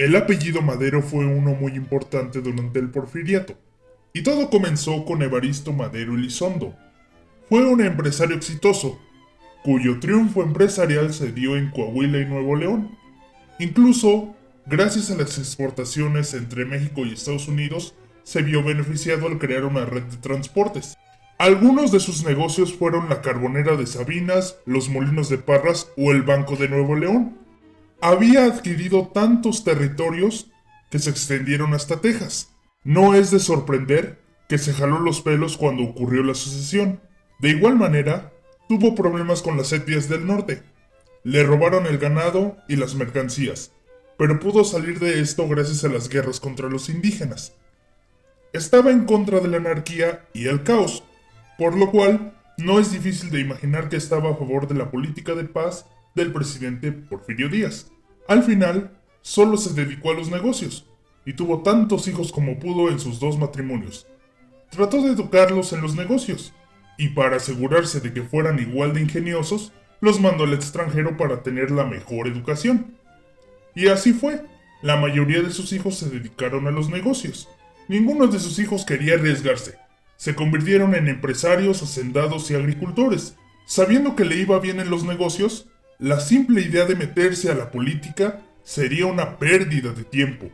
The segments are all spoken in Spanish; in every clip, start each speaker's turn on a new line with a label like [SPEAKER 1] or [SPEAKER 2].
[SPEAKER 1] El apellido Madero fue uno muy importante durante el Porfiriato, y todo comenzó con Evaristo Madero Elizondo. Fue un empresario exitoso, cuyo triunfo empresarial se dio en Coahuila y Nuevo León. Incluso, gracias a las exportaciones entre México y Estados Unidos, se vio beneficiado al crear una red de transportes. Algunos de sus negocios fueron la Carbonera de Sabinas, los Molinos de Parras o el Banco de Nuevo León. Había adquirido tantos territorios que se extendieron hasta Texas. No es de sorprender que se jaló los pelos cuando ocurrió la sucesión. De igual manera, tuvo problemas con las etnias del norte. Le robaron el ganado y las mercancías, pero pudo salir de esto gracias a las guerras contra los indígenas. Estaba en contra de la anarquía y el caos, por lo cual no es difícil de imaginar que estaba a favor de la política de paz del presidente Porfirio Díaz. Al final, solo se dedicó a los negocios, y tuvo tantos hijos como pudo en sus dos matrimonios. Trató de educarlos en los negocios, y para asegurarse de que fueran igual de ingeniosos, los mandó al extranjero para tener la mejor educación. Y así fue. La mayoría de sus hijos se dedicaron a los negocios. Ninguno de sus hijos quería arriesgarse. Se convirtieron en empresarios, hacendados y agricultores. Sabiendo que le iba bien en los negocios, la simple idea de meterse a la política sería una pérdida de tiempo,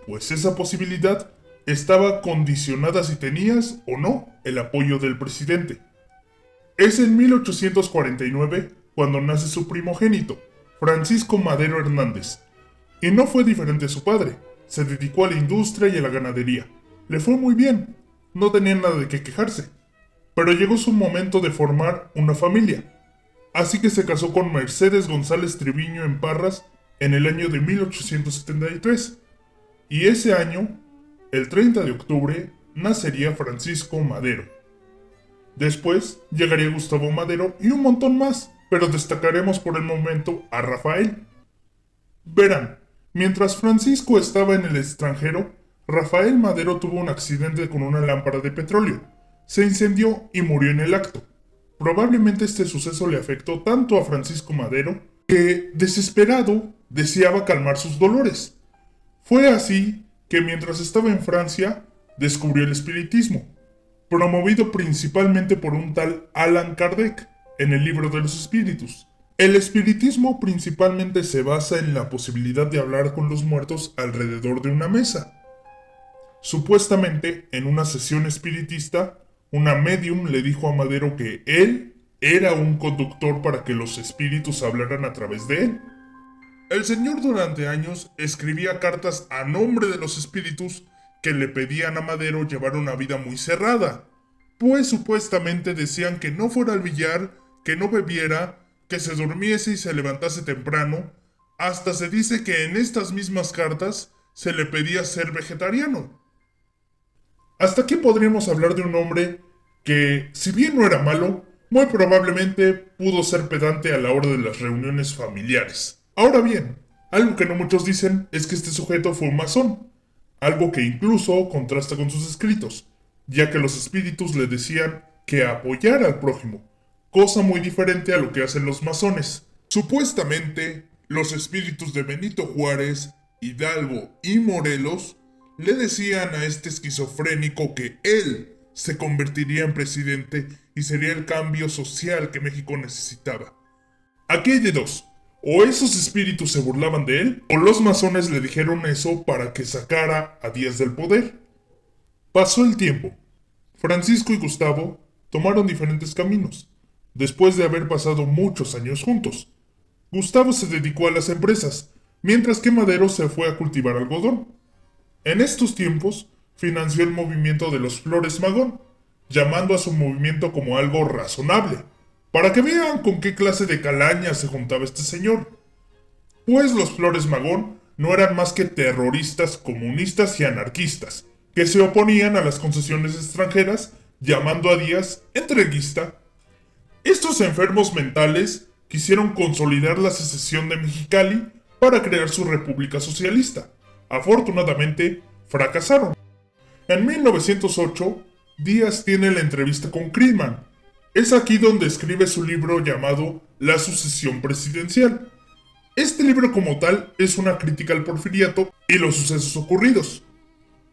[SPEAKER 1] pues esa posibilidad estaba condicionada si tenías o no el apoyo del presidente. Es en 1849 cuando nace su primogénito, Francisco Madero Hernández. Y no fue diferente a su padre, se dedicó a la industria y a la ganadería. Le fue muy bien, no tenía nada de qué quejarse. Pero llegó su momento de formar una familia. Así que se casó con Mercedes González Treviño en Parras en el año de 1873. Y ese año, el 30 de octubre, nacería Francisco Madero. Después llegaría Gustavo Madero y un montón más, pero destacaremos por el momento a Rafael. Verán, mientras Francisco estaba en el extranjero, Rafael Madero tuvo un accidente con una lámpara de petróleo. Se incendió y murió en el acto. Probablemente este suceso le afectó tanto a Francisco Madero que, desesperado, deseaba calmar sus dolores. Fue así que mientras estaba en Francia, descubrió el espiritismo, promovido principalmente por un tal Allan Kardec en el libro de los espíritus. El espiritismo principalmente se basa en la posibilidad de hablar con los muertos alrededor de una mesa. Supuestamente, en una sesión espiritista, una médium le dijo a Madero que él era un conductor para que los espíritus hablaran a través de él. El señor durante años escribía cartas a nombre de los espíritus que le pedían a Madero llevar una vida muy cerrada, pues supuestamente decían que no fuera al billar, que no bebiera, que se durmiese y se levantase temprano. Hasta se dice que en estas mismas cartas se le pedía ser vegetariano. Hasta aquí podríamos hablar de un hombre que, si bien no era malo, muy probablemente pudo ser pedante a la hora de las reuniones familiares. Ahora bien, algo que no muchos dicen es que este sujeto fue un masón, algo que incluso contrasta con sus escritos, ya que los espíritus le decían que apoyara al prójimo, cosa muy diferente a lo que hacen los masones. Supuestamente, los espíritus de Benito Juárez, Hidalgo y Morelos le decían a este esquizofrénico que él se convertiría en presidente y sería el cambio social que México necesitaba. Aquí hay de dos: o esos espíritus se burlaban de él, o los masones le dijeron eso para que sacara a Díaz del poder. Pasó el tiempo. Francisco y Gustavo tomaron diferentes caminos, después de haber pasado muchos años juntos. Gustavo se dedicó a las empresas, mientras que Madero se fue a cultivar algodón. En estos tiempos, financió el movimiento de los Flores Magón, llamando a su movimiento como algo razonable, para que vean con qué clase de calaña se juntaba este señor. Pues los Flores Magón no eran más que terroristas comunistas y anarquistas, que se oponían a las concesiones extranjeras, llamando a Díaz entreguista. Estos enfermos mentales quisieron consolidar la secesión de Mexicali para crear su república socialista. Afortunadamente, fracasaron. En 1908, Díaz tiene la entrevista con Friedman. Es aquí donde escribe su libro llamado La sucesión presidencial. Este libro como tal es una crítica al porfiriato y los sucesos ocurridos.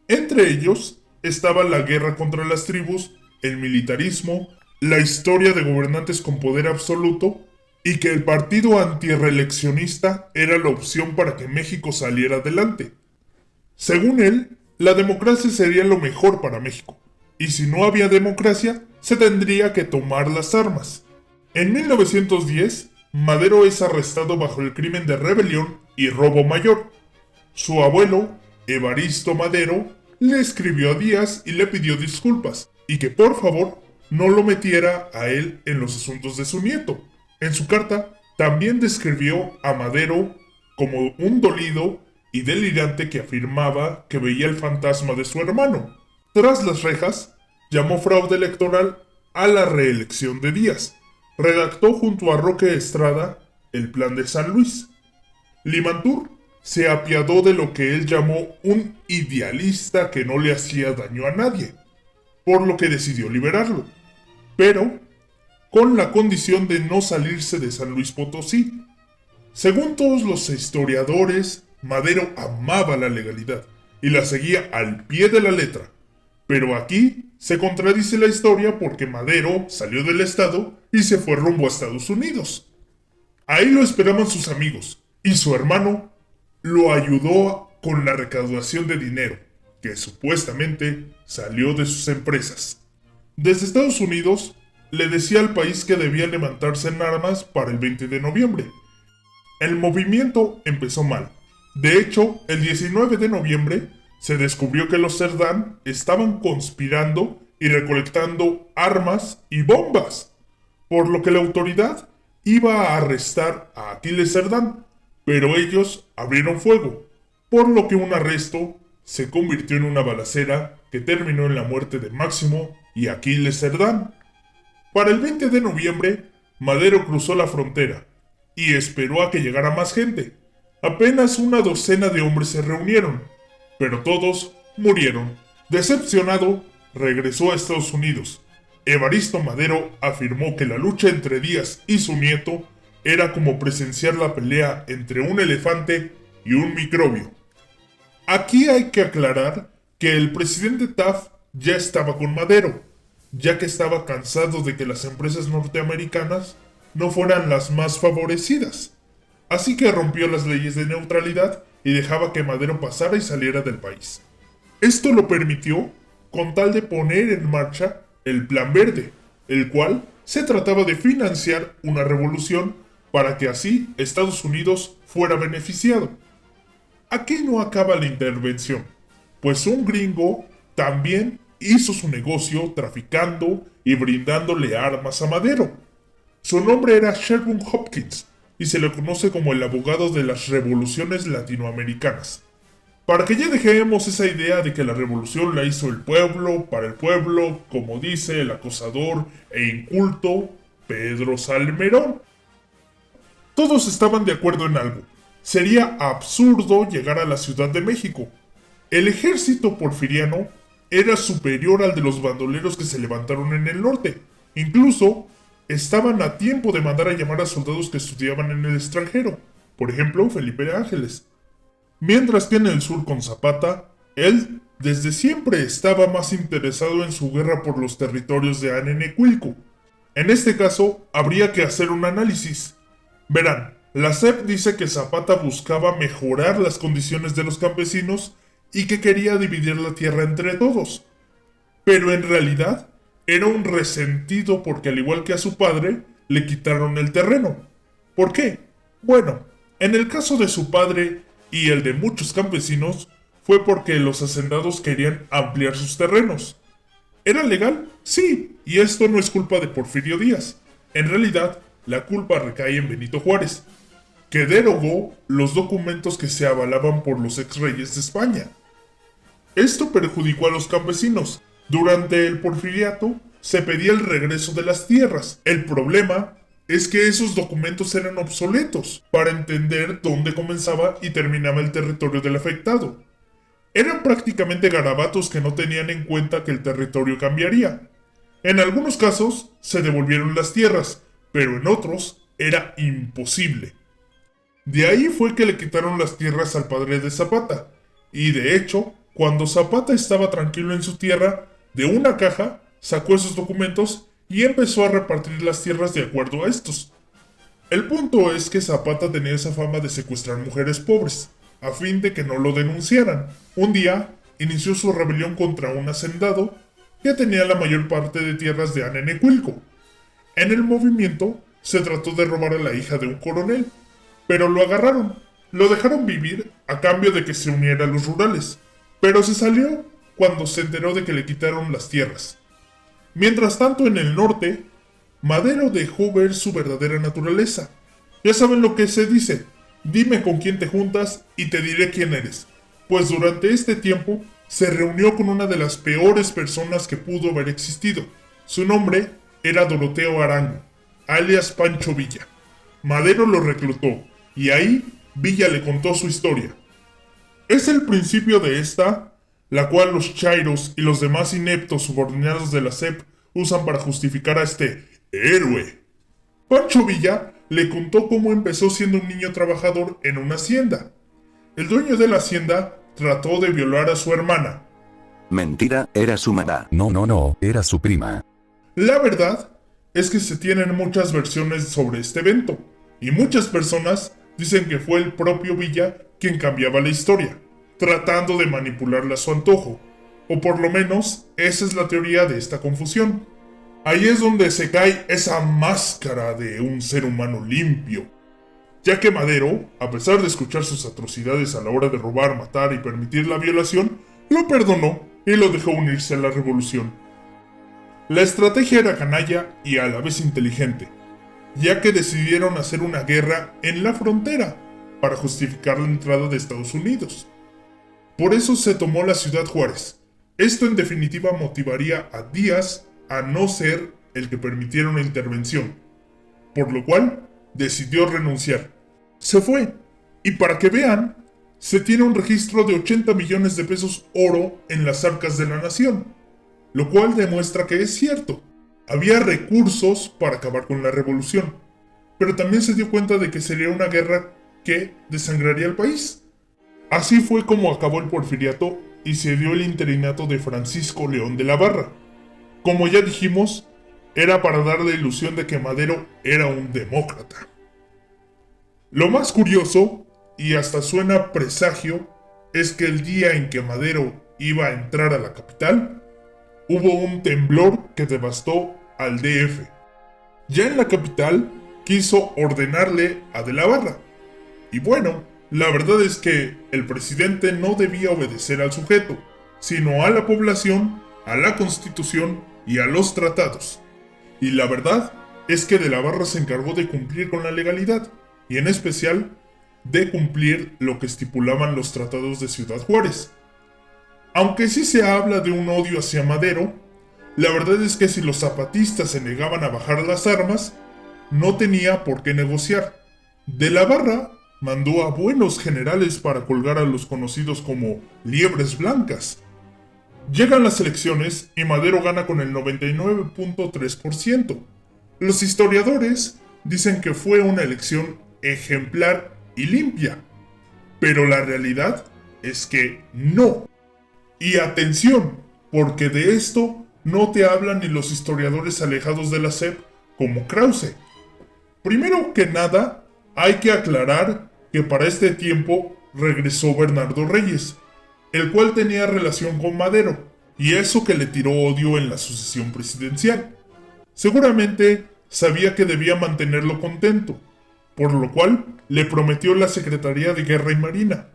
[SPEAKER 1] Entre ellos estaba la guerra contra las tribus, el militarismo, la historia de gobernantes con poder absoluto y que el partido antirreeleccionista era la opción para que México saliera adelante. Según él, la democracia sería lo mejor para México, y si no había democracia, se tendría que tomar las armas. En 1910, Madero es arrestado bajo el crimen de rebelión y robo mayor. Su abuelo, Evaristo Madero, le escribió a Díaz y le pidió disculpas, y que por favor no lo metiera a él en los asuntos de su nieto. En su carta, también describió a Madero como un dolido y delirante que afirmaba que veía el fantasma de su hermano. Tras las rejas, llamó fraude electoral a la reelección de Díaz. Redactó junto a Roque Estrada el Plan de San Luis. Limantur se apiadó de lo que él llamó un idealista que no le hacía daño a nadie, por lo que decidió liberarlo, pero con la condición de no salirse de San Luis Potosí. Según todos los historiadores, Madero amaba la legalidad y la seguía al pie de la letra. Pero aquí se contradice la historia porque Madero salió del estado y se fue rumbo a Estados Unidos. Ahí lo esperaban sus amigos y su hermano lo ayudó con la recaudación de dinero, que supuestamente salió de sus empresas. Desde Estados Unidos le decía al país que debía levantarse en armas para el 20 de noviembre. El movimiento empezó mal. De hecho, el 19 de noviembre se descubrió que los Cerdán estaban conspirando y recolectando armas y bombas, por lo que la autoridad iba a arrestar a Aquiles Cerdán, pero ellos abrieron fuego, por lo que un arresto se convirtió en una balacera que terminó en la muerte de Máximo y Aquiles Cerdán. Para el 20 de noviembre, Madero cruzó la frontera y esperó a que llegara más gente. Apenas una docena de hombres se reunieron, pero todos murieron. Decepcionado, regresó a Estados Unidos. Evaristo Madero afirmó que la lucha entre Díaz y su nieto era como presenciar la pelea entre un elefante y un microbio. Aquí hay que aclarar que el presidente Taft ya estaba con Madero, ya que estaba cansado de que las empresas norteamericanas no fueran las más favorecidas. Así que rompió las leyes de neutralidad y dejaba que Madero pasara y saliera del país. Esto lo permitió con tal de poner en marcha el Plan Verde, el cual se trataba de financiar una revolución para que así Estados Unidos fuera beneficiado. Aquí no acaba la intervención, pues un gringo también hizo su negocio traficando y brindándole armas a Madero. Su nombre era Sherman Hopkins y se le conoce como el abogado de las revoluciones latinoamericanas. Para que ya dejemos esa idea de que la revolución la hizo el pueblo, para el pueblo, como dice el acosador e inculto Pedro Salmerón. Todos estaban de acuerdo en algo. Sería absurdo llegar a la Ciudad de México. El ejército porfiriano era superior al de los bandoleros que se levantaron en el norte. Incluso estaban a tiempo de mandar a llamar a soldados que estudiaban en el extranjero. Por ejemplo, Felipe Ángeles. Mientras que en el sur con Zapata, él desde siempre estaba más interesado en su guerra por los territorios de Anenecuilco. En este caso, habría que hacer un análisis. Verán, la SEP dice que Zapata buscaba mejorar las condiciones de los campesinos y que quería dividir la tierra entre todos. Pero en realidad, era un resentido porque al igual que a su padre, le quitaron el terreno. ¿Por qué? Bueno, en el caso de su padre y el de muchos campesinos, fue porque los hacendados querían ampliar sus terrenos. ¿Era legal? Sí, y esto no es culpa de Porfirio Díaz. En realidad, la culpa recae en Benito Juárez, que derogó los documentos que se avalaban por los ex-reyes de España. Esto perjudicó a los campesinos. Durante el porfiriato se pedía el regreso de las tierras. El problema es que esos documentos eran obsoletos para entender dónde comenzaba y terminaba el territorio del afectado. Eran prácticamente garabatos que no tenían en cuenta que el territorio cambiaría. En algunos casos se devolvieron las tierras, pero en otros era imposible. De ahí fue que le quitaron las tierras al padre de Zapata, y de hecho, cuando Zapata estaba tranquilo en su tierra, de una caja sacó esos documentos y empezó a repartir las tierras de acuerdo a estos. El punto es que Zapata tenía esa fama de secuestrar mujeres pobres, a fin de que no lo denunciaran. Un día, inició su rebelión contra un hacendado que tenía la mayor parte de tierras de Anenecuilco. En el movimiento, se trató de robar a la hija de un coronel, pero lo agarraron. Lo dejaron vivir a cambio de que se uniera a los rurales, pero se salió cuando se enteró de que le quitaron las tierras. Mientras tanto, en el norte, Madero dejó ver su verdadera naturaleza. Ya saben lo que se dice, dime con quién te juntas y te diré quién eres. Pues durante este tiempo se reunió con una de las peores personas que pudo haber existido. Su nombre era Doroteo Arango, alias Pancho Villa. Madero lo reclutó y ahí Villa le contó su historia. Es el principio de esta, la cual los chairos y los demás ineptos subordinados de la SEP usan para justificar a este héroe. Pancho Villa le contó cómo empezó siendo un niño trabajador en una hacienda. El dueño de la hacienda trató de violar a su hermana.
[SPEAKER 2] Mentira, era su mamá.
[SPEAKER 3] No, era su prima.
[SPEAKER 1] La verdad es que se tienen muchas versiones sobre este evento, y muchas personas dicen que fue el propio Villa quien cambiaba la historia, tratando de manipularla a su antojo, o por lo menos esa es la teoría de esta confusión. Ahí es donde se cae esa máscara de un ser humano limpio, ya que Madero, a pesar de escuchar sus atrocidades a la hora de robar, matar y permitir la violación, lo perdonó y lo dejó unirse a la revolución. La estrategia era canalla y a la vez inteligente, ya que decidieron hacer una guerra en la frontera para justificar la entrada de Estados Unidos. Por eso se tomó la ciudad Juárez. Esto en definitiva motivaría a Díaz a no ser el que permitiera una intervención, por lo cual decidió renunciar. Se fue, y para que vean, se tiene un registro de 80 millones de pesos oro en las arcas de la nación, lo cual demuestra que es cierto. Había recursos para acabar con la revolución, pero también se dio cuenta de que sería una guerra que desangraría al país. Así fue como acabó el porfiriato y se dio el interinato de Francisco León de la Barra. Como ya dijimos, era para dar la ilusión de que Madero era un demócrata. Lo más curioso, y hasta suena presagio, es que el día en que Madero iba a entrar a la capital, hubo un temblor que devastó al DF. Ya en la capital, quiso ordenarle a De la Barra. Y bueno, la verdad es que el presidente no debía obedecer al sujeto, sino a la población, a la Constitución y a los tratados. Y la verdad es que De la Barra se encargó de cumplir con la legalidad, y en especial de cumplir lo que estipulaban los tratados de Ciudad Juárez. Aunque sí se habla de un odio hacia Madero, la verdad es que si los zapatistas se negaban a bajar las armas, no tenía por qué negociar. De la Barra mandó a buenos generales para colgar a los conocidos como liebres blancas. Llegan las elecciones y Madero gana con el 99.3%. Los historiadores dicen que fue una elección ejemplar y limpia, pero la realidad es que no. Y atención, porque de esto no te hablan ni los historiadores alejados de la SEP como Krause. Primero que nada, hay que aclarar que para este tiempo regresó Bernardo Reyes, el cual tenía relación con Madero, y eso que le tiró odio en la sucesión presidencial. Seguramente sabía que debía mantenerlo contento, por lo cual le prometió la Secretaría de Guerra y Marina.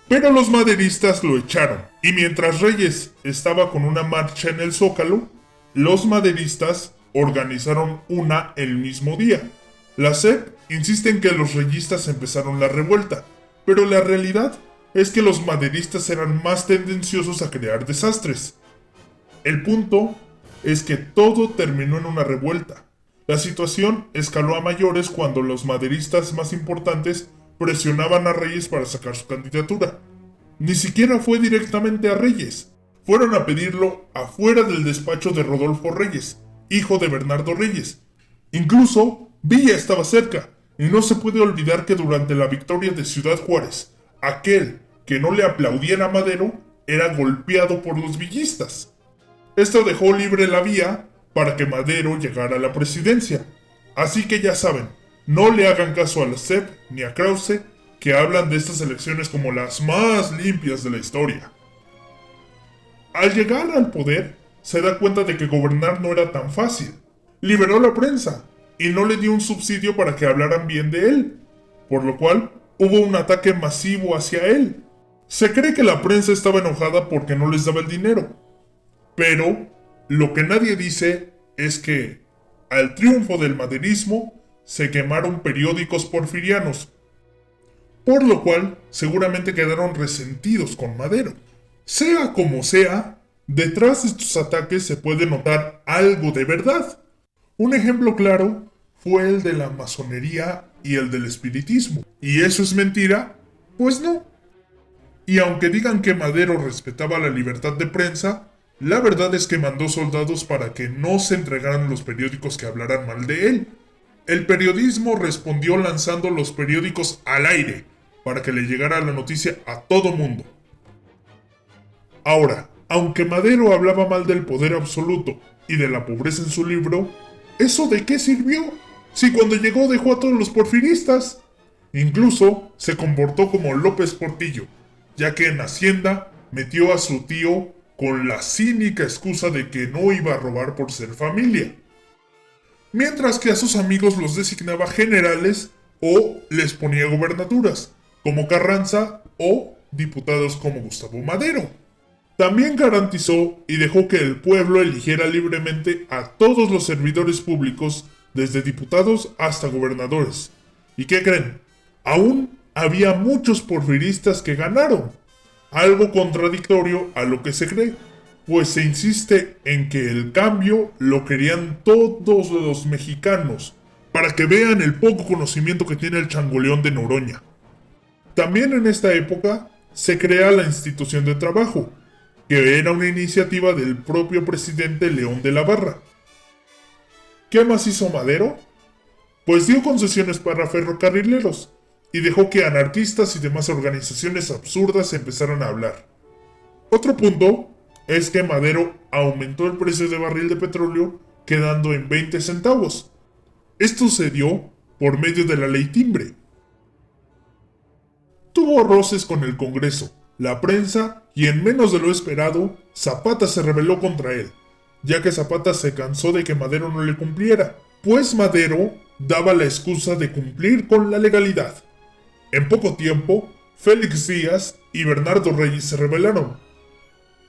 [SPEAKER 1] Pero los maderistas lo echaron, y mientras Reyes estaba con una marcha en el Zócalo, los maderistas organizaron una el mismo día. La SEP insiste en que los reyistas empezaron la revuelta, pero la realidad es que los maderistas eran más tendenciosos a crear desastres. El punto es que todo terminó en una revuelta. La situación escaló a mayores cuando los maderistas más importantes presionaban a Reyes para sacar su candidatura. Ni siquiera fue directamente a Reyes. Fueron a pedirlo afuera del despacho de Rodolfo Reyes, hijo de Bernardo Reyes. Incluso Villa estaba cerca, Y no se puede olvidar que durante la victoria de Ciudad Juárez, aquel que no le aplaudiera a Madero era golpeado por los villistas. Esto dejó libre la vía para que Madero llegara a la presidencia. Así que ya saben, no le hagan caso a la SEP ni a Krause, que hablan de estas elecciones como las más limpias de la historia. Al llegar al poder, se da cuenta de que gobernar no era tan fácil. Liberó la prensa y no le dio un subsidio para que hablaran bien de él, por lo cual hubo un ataque masivo hacia él. Se cree que la prensa estaba enojada porque no les daba el dinero, pero lo que nadie dice es que al triunfo del maderismo se quemaron periódicos porfirianos, por lo cual seguramente quedaron resentidos con Madero. Sea como sea, detrás de estos ataques se puede notar algo de verdad. Un ejemplo claro fue el de la masonería y el del espiritismo. ¿Y eso es mentira? Pues no. Y aunque digan que Madero respetaba la libertad de prensa, la verdad es que mandó soldados para que no se entregaran los periódicos que hablaran mal de él. El periodismo respondió lanzando los periódicos al aire para que le llegara la noticia a todo mundo. Ahora, aunque Madero hablaba mal del poder absoluto y de la pobreza en su libro, ¿eso de qué sirvió? Si cuando llegó dejó a todos los porfiristas. Incluso se comportó como López Portillo, ya que en Hacienda metió a su tío con la cínica excusa de que no iba a robar por ser familia. Mientras que a sus amigos los designaba generales o les ponía gobernaturas, como Carranza o diputados como Gustavo Madero. También garantizó y dejó que el pueblo eligiera libremente a todos los servidores públicos, desde diputados hasta gobernadores. ¿Y qué creen? Aún había muchos porfiristas que ganaron. Algo contradictorio a lo que se cree, pues se insiste en que el cambio lo querían todos los mexicanos, para que vean el poco conocimiento que tiene el changoleón de Noroña. También en esta época se crea la institución de trabajo, que era una iniciativa del propio presidente León de la Barra. ¿Qué más hizo Madero? Pues dio concesiones para ferrocarrileros y dejó que anarquistas y demás organizaciones absurdas empezaran a hablar. Otro punto es que Madero aumentó el precio de barril de petróleo quedando en 20 centavos. Esto se dio por medio de la ley timbre. Tuvo roces con el Congreso, la prensa y en menos de lo esperado, Zapata se rebeló contra él, ya que Zapata se cansó de que Madero no le cumpliera, pues Madero daba la excusa de cumplir con la legalidad. En poco tiempo, Félix Díaz y Bernardo Reyes se rebelaron.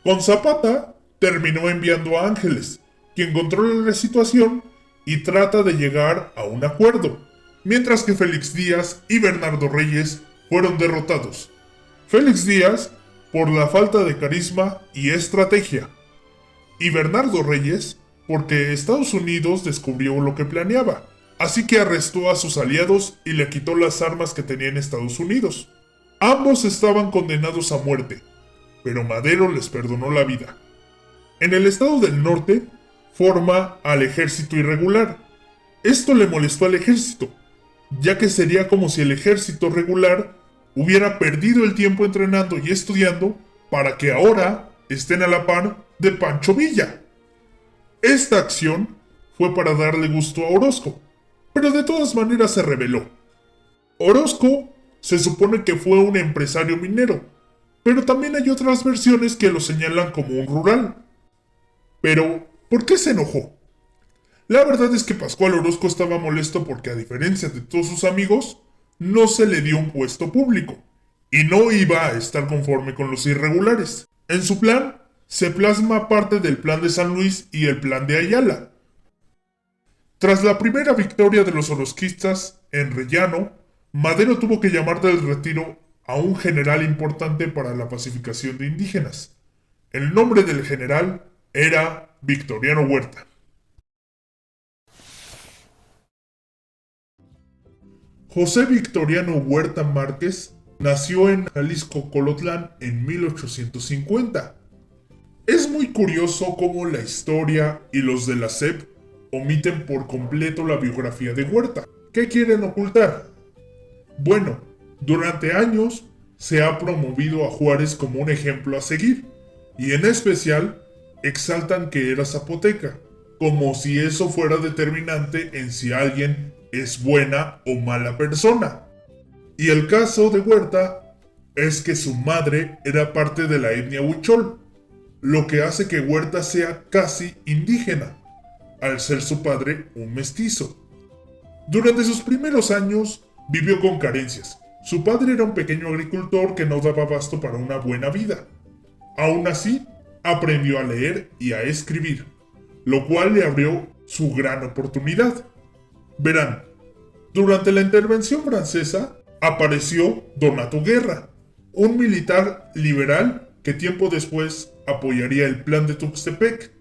[SPEAKER 1] Con Zapata, terminó enviando a Ángeles, quien controla la situación y trata de llegar a un acuerdo, mientras que Félix Díaz y Bernardo Reyes fueron derrotados. Félix Díaz por la falta de carisma y estrategia, y Bernardo Reyes porque Estados Unidos descubrió lo que planeaba, así que arrestó a sus aliados y le quitó las armas que tenía en Estados Unidos. Ambos estaban condenados a muerte, pero Madero les perdonó la vida. En el estado del norte, forma al ejército irregular. Esto le molestó al ejército, ya que sería como si el ejército regular hubiera perdido el tiempo entrenando y estudiando para que ahora estén a la par de Pancho Villa. Esta acción fue para darle gusto a Orozco, pero de todas maneras se rebeló. Orozco se supone que fue un empresario minero, pero también hay otras versiones que lo señalan como un rural. Pero, ¿por qué se enojó? La verdad es que Pascual Orozco estaba molesto porque, a diferencia de todos sus amigos, no se le dio un puesto público, y no iba a estar conforme con los irregulares. En su plan, se plasma parte del plan de San Luis y el plan de Ayala. Tras la primera victoria de los orozquistas en Rellano, Madero tuvo que llamar del retiro a un general importante para la pacificación de indígenas. El nombre del general era Victoriano Huerta. José Victoriano Huerta Márquez nació en Jalisco, Colotlán, en 1850. Es muy curioso cómo la historia y los de la SEP omiten por completo la biografía de Huerta. ¿Qué quieren ocultar? Bueno, durante años se ha promovido a Juárez como un ejemplo a seguir, y en especial exaltan que era zapoteca, como si eso fuera determinante en si alguien es buena o mala persona. Y el caso de Huerta es que su madre era parte de la etnia huichol, lo que hace que Huerta sea casi indígena, al ser su padre un mestizo. Durante sus primeros años vivió con carencias. Su padre era un pequeño agricultor que no daba abasto para una buena vida. Aún así, aprendió a leer y a escribir, lo cual le abrió su gran oportunidad. Verán, durante la intervención francesa apareció Donato Guerra, un militar liberal que tiempo después apoyaría el plan de Tuxtepec.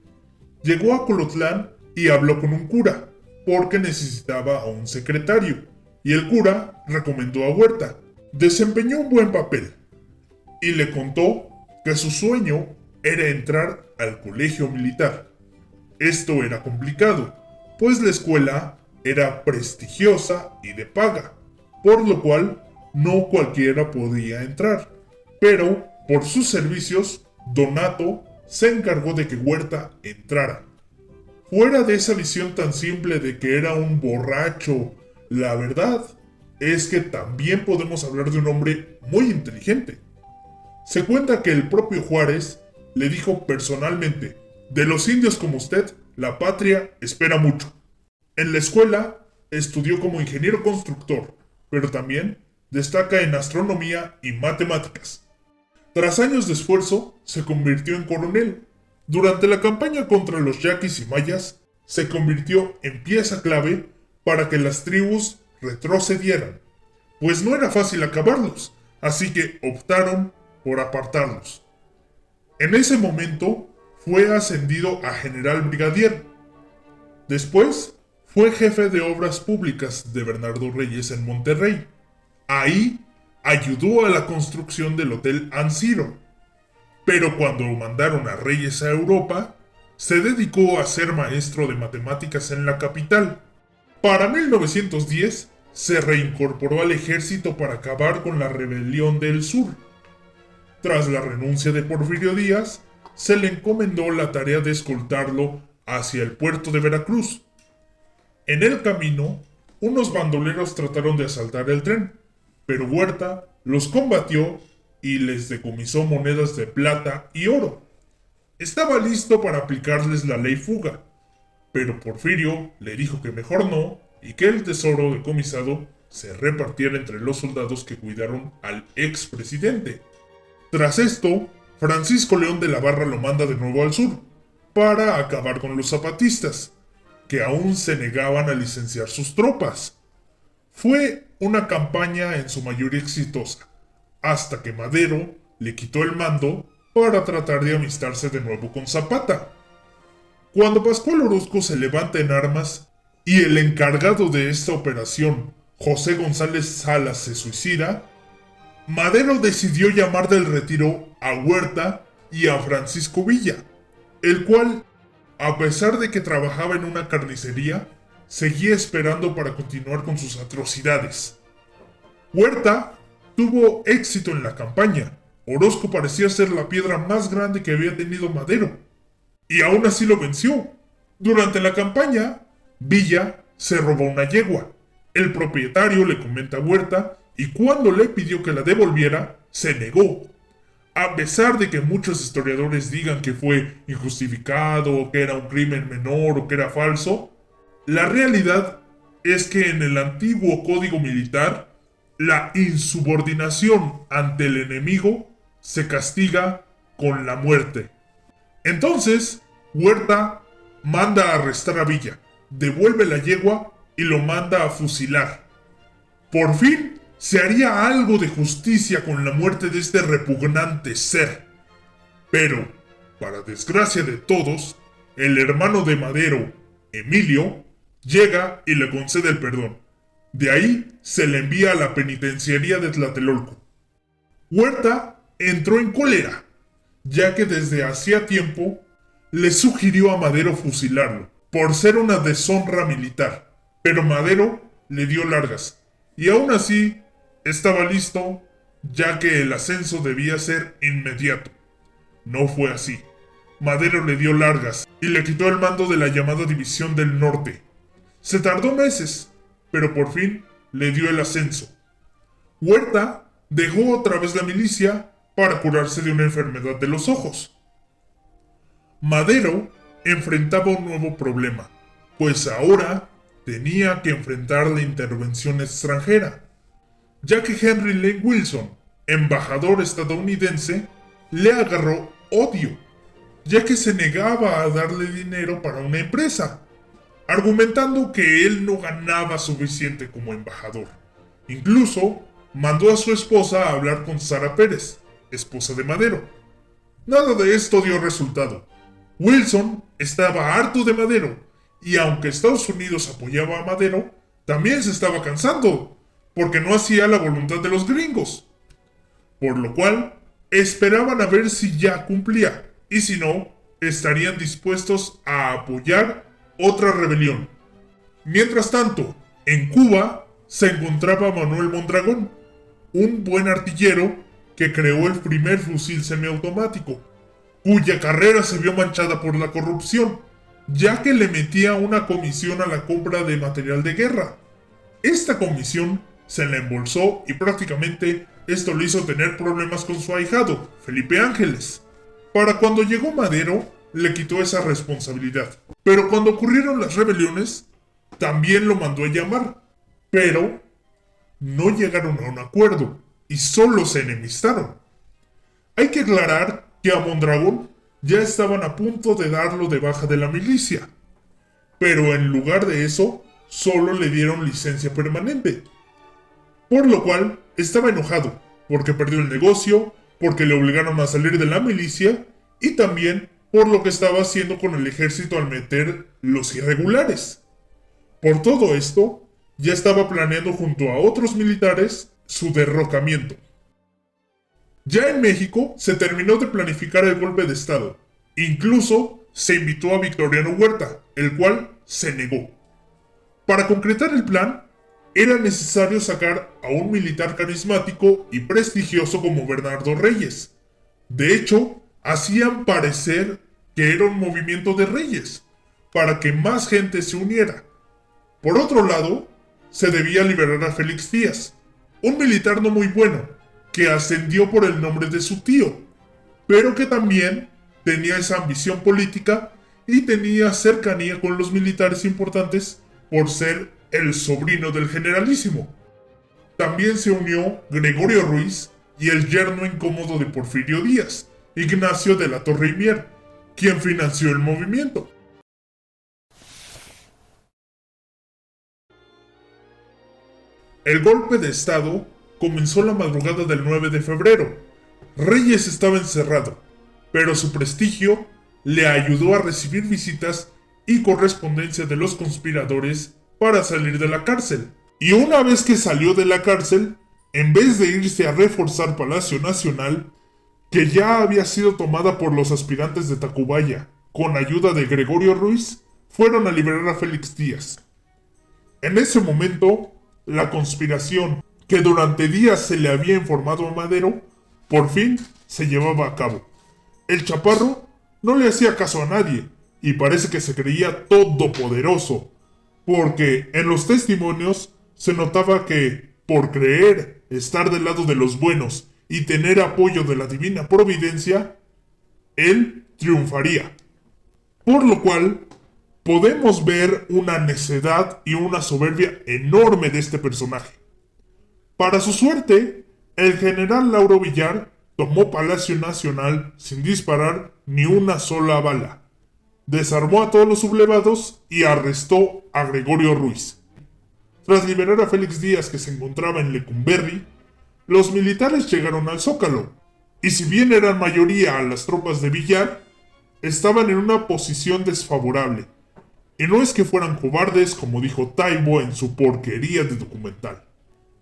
[SPEAKER 1] Llegó a Colotlán y habló con un cura, porque necesitaba a un secretario, y el cura recomendó a Huerta. Desempeñó un buen papel, y le contó que su sueño era entrar al colegio militar. Esto era complicado, pues la escuela era prestigiosa y de paga, por lo cual no cualquiera podía entrar. Pero, por sus servicios, Donato se encargó de que Huerta entrara. Fuera de esa visión tan simple de que era un borracho, la verdad es que también podemos hablar de un hombre muy inteligente. Se cuenta que el propio Juárez le dijo personalmente: de los indios como usted, la patria espera mucho. En la escuela estudió como ingeniero constructor, pero también destaca en astronomía y matemáticas. Tras años de esfuerzo, se convirtió en coronel. Durante la campaña contra los yaquis y mayas, se convirtió en pieza clave para que las tribus retrocedieran, pues no era fácil acabarlos, así que optaron por apartarlos. En ese momento fue ascendido a general brigadier. Después fue jefe de obras públicas de Bernardo Reyes en Monterrey. Ahí ayudó a la construcción del Hotel Anciro. Pero cuando lo mandaron a Reyes a Europa, se dedicó a ser maestro de matemáticas en la capital. Para 1910 se reincorporó al ejército para acabar con la rebelión del sur. Tras la renuncia de Porfirio Díaz, se le encomendó la tarea de escoltarlo hacia el puerto de Veracruz. En el camino, unos bandoleros trataron de asaltar el tren, pero Huerta los combatió y les decomisó monedas de plata y oro. Estaba listo para aplicarles la ley fuga, pero Porfirio le dijo que mejor no y que el tesoro decomisado se repartiera entre los soldados que cuidaron al expresidente. Tras esto, Francisco León de la Barra lo manda de nuevo al sur, para acabar con los zapatistas, que aún se negaban a licenciar sus tropas. Fue una campaña en su mayoría exitosa, hasta que Madero le quitó el mando para tratar de amistarse de nuevo con Zapata. Cuando Pascual Orozco se levanta en armas y el encargado de esta operación, José González Salas, se suicida, Madero decidió llamar del retiro a Huerta y a Francisco Villa, el cual, a pesar de que trabajaba en una carnicería, seguía esperando para continuar con sus atrocidades. Huerta tuvo éxito en la campaña. Orozco parecía ser la piedra más grande que había tenido Madero, y aún así lo venció. Durante la campaña, Villa se robó una yegua. El propietario le comenta a Huerta, y cuando le pidió que la devolviera, se negó. A pesar de que muchos historiadores digan que fue injustificado, o que era un crimen menor, o que era falso, la realidad es que en el antiguo código militar, la insubordinación ante el enemigo se castiga con la muerte. Entonces, Huerta manda a arrestar a Villa, devuelve la yegua y lo manda a fusilar. Por fin se haría algo de justicia con la muerte de este repugnante ser. Pero, para desgracia de todos, el hermano de Madero, Emilio, llega y le concede el perdón. De ahí se le envía a la penitenciaría de Tlatelolco. Huerta entró en cólera, ya que desde hacía tiempo le sugirió a Madero fusilarlo, por ser una deshonra militar. Pero Madero le dio largas, y aún así estaba listo, ya que el ascenso debía ser inmediato. No fue así. Madero le dio largas y le quitó el mando de la llamada División del Norte. Se tardó meses, pero por fin le dio el ascenso. Huerta dejó otra vez la milicia para curarse de una enfermedad de los ojos. Madero enfrentaba un nuevo problema, pues ahora tenía que enfrentar la intervención extranjera, ya que Henry Lane Wilson, embajador estadounidense, le agarró odio, ya que se negaba a darle dinero para una empresa, argumentando que él no ganaba suficiente como embajador. Incluso mandó a su esposa a hablar con Sara Pérez, esposa de Madero. Nada de esto dio resultado. Wilson estaba harto de Madero, y aunque Estados Unidos apoyaba a Madero, también se estaba cansando, porque no hacía la voluntad de los gringos. Por lo cual, esperaban a ver si ya cumplía, y si no, estarían dispuestos a apoyar otra rebelión. Mientras tanto, en Cuba se encontraba Manuel Mondragón, un buen artillero que creó el primer fusil semiautomático, cuya carrera se vio manchada por la corrupción, ya que le metía una comisión a la compra de material de guerra. Esta comisión se la embolsó y prácticamente esto le hizo tener problemas con su ahijado, Felipe Ángeles. Para cuando llegó Madero, le quitó esa responsabilidad. Pero cuando ocurrieron las rebeliones, también lo mandó a llamar. Pero no llegaron a un acuerdo y solo se enemistaron. Hay que aclarar que a Mondragón ya estaban a punto de darlo de baja de la milicia. Pero en lugar de eso, solo le dieron licencia permanente. Por lo cual, estaba enojado, porque perdió el negocio, porque le obligaron a salir de la milicia, y también por lo que estaba haciendo con el ejército al meter los irregulares. Por todo esto, ya estaba planeando junto a otros militares su derrocamiento. Ya en México se terminó de planificar el golpe de estado. Incluso se invitó a Victoriano Huerta, el cual se negó. Para concretar el plan, era necesario sacar a un militar carismático y prestigioso como Bernardo Reyes. De hecho, hacían parecer que era un movimiento de reyes, para que más gente se uniera. Por otro lado, se debía liberar a Félix Díaz, un militar no muy bueno, que ascendió por el nombre de su tío, pero que también tenía esa ambición política y tenía cercanía con los militares importantes por ser el sobrino del generalísimo. También se unió Gregorio Ruiz y el yerno incómodo de Porfirio Díaz, Ignacio de la Torre y Mier, quien financió el movimiento. El golpe de estado comenzó la madrugada del 9 de febrero. Reyes estaba encerrado, pero su prestigio le ayudó a recibir visitas y correspondencia de los conspiradores para salir de la cárcel. Y una vez que salió de la cárcel, en vez de irse a reforzar Palacio Nacional, que ya había sido tomada por los aspirantes de Tacubaya, con ayuda de Gregorio Ruiz, fueron a liberar a Félix Díaz. En ese momento, la conspiración, que durante días se le había informado a Madero, por fin se llevaba a cabo. El chaparro no le hacía caso a nadie, y parece que se creía todopoderoso, porque en los testimonios se notaba que, por creer estar del lado de los buenos y tener apoyo de la divina providencia, él triunfaría. Por lo cual, podemos ver una necedad y una soberbia enorme de este personaje. Para su suerte, el general Lauro Villar tomó Palacio Nacional sin disparar ni una sola bala. Desarmó a todos los sublevados y arrestó a Gregorio Ruiz. Tras liberar a Félix Díaz, que se encontraba en Lecumberri, los militares llegaron al Zócalo, y si bien eran mayoría a las tropas de Villar, estaban en una posición desfavorable. Y no es que fueran cobardes, como dijo Taibo en su porquería de documental.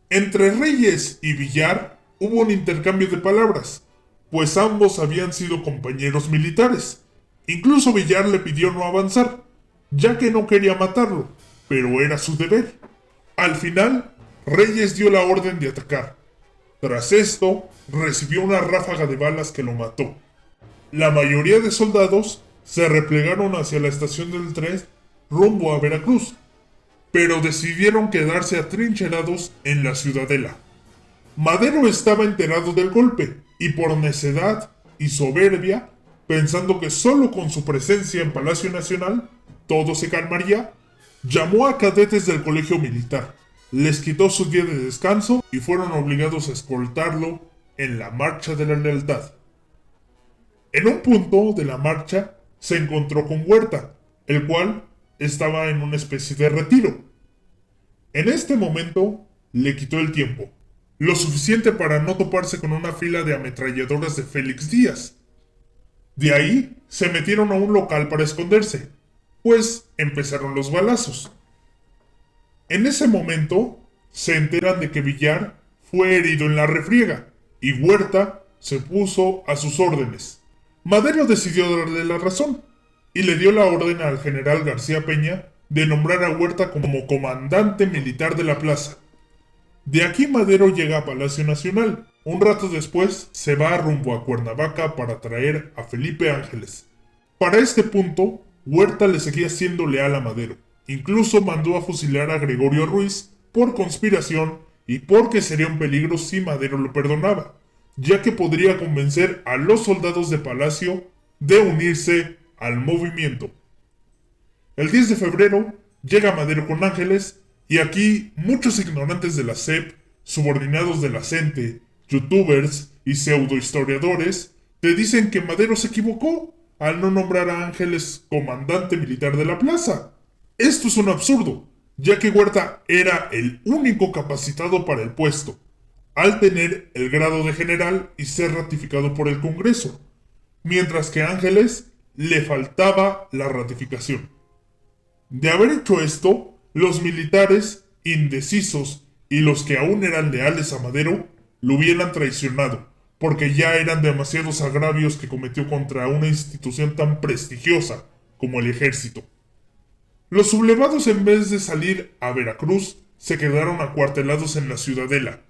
[SPEAKER 1] Entre Reyes y Villar hubo un intercambio de palabras, pues ambos habían sido compañeros militares. Incluso Villar le pidió no avanzar, ya que no quería matarlo, pero era su deber. Al final, Reyes dio la orden de atacar. Tras esto, recibió una ráfaga de balas que lo mató. La mayoría de soldados se replegaron hacia la estación del tren rumbo a Veracruz, pero decidieron quedarse atrincherados en la ciudadela. Madero estaba enterado del golpe y por necedad y soberbia, pensando que solo con su presencia en Palacio Nacional todo se calmaría, llamó a cadetes del colegio militar, les quitó su día de descanso y fueron obligados a escoltarlo en la Marcha de la Lealtad. En un punto de la marcha se encontró con Huerta, el cual estaba en una especie de retiro. En este momento le quitó el tiempo, lo suficiente para no toparse con una fila de ametralladoras de Félix Díaz. De ahí se metieron a un local para esconderse, pues empezaron los balazos. En ese momento se enteran de que Villar fue herido en la refriega y Huerta se puso a sus órdenes. Madero decidió darle la razón y le dio la orden al general García Peña de nombrar a Huerta como comandante militar de la plaza. De aquí Madero llega a Palacio Nacional. Un rato después se va rumbo a Cuernavaca para traer a Felipe Ángeles. Para este punto, Huerta le seguía siendo leal a Madero. Incluso mandó a fusilar a Gregorio Ruiz por conspiración y porque sería un peligro si Madero lo perdonaba, ya que podría convencer a los soldados de Palacio de unirse al movimiento. El 10 de febrero llega Madero con Ángeles y aquí muchos ignorantes de la SEP, subordinados de la CENTE, youtubers y pseudohistoriadores te dicen que Madero se equivocó al no nombrar a Ángeles comandante militar de la plaza. Esto es un absurdo, ya que Huerta era el único capacitado para el puesto, al tener el grado de general y ser ratificado por el Congreso, mientras que a Ángeles le faltaba la ratificación. De haber hecho esto, los militares indecisos y los que aún eran leales a Madero lo hubieran traicionado, porque ya eran demasiados agravios que cometió contra una institución tan prestigiosa como el ejército. Los sublevados, en vez de salir a Veracruz, se quedaron acuartelados en la ciudadela.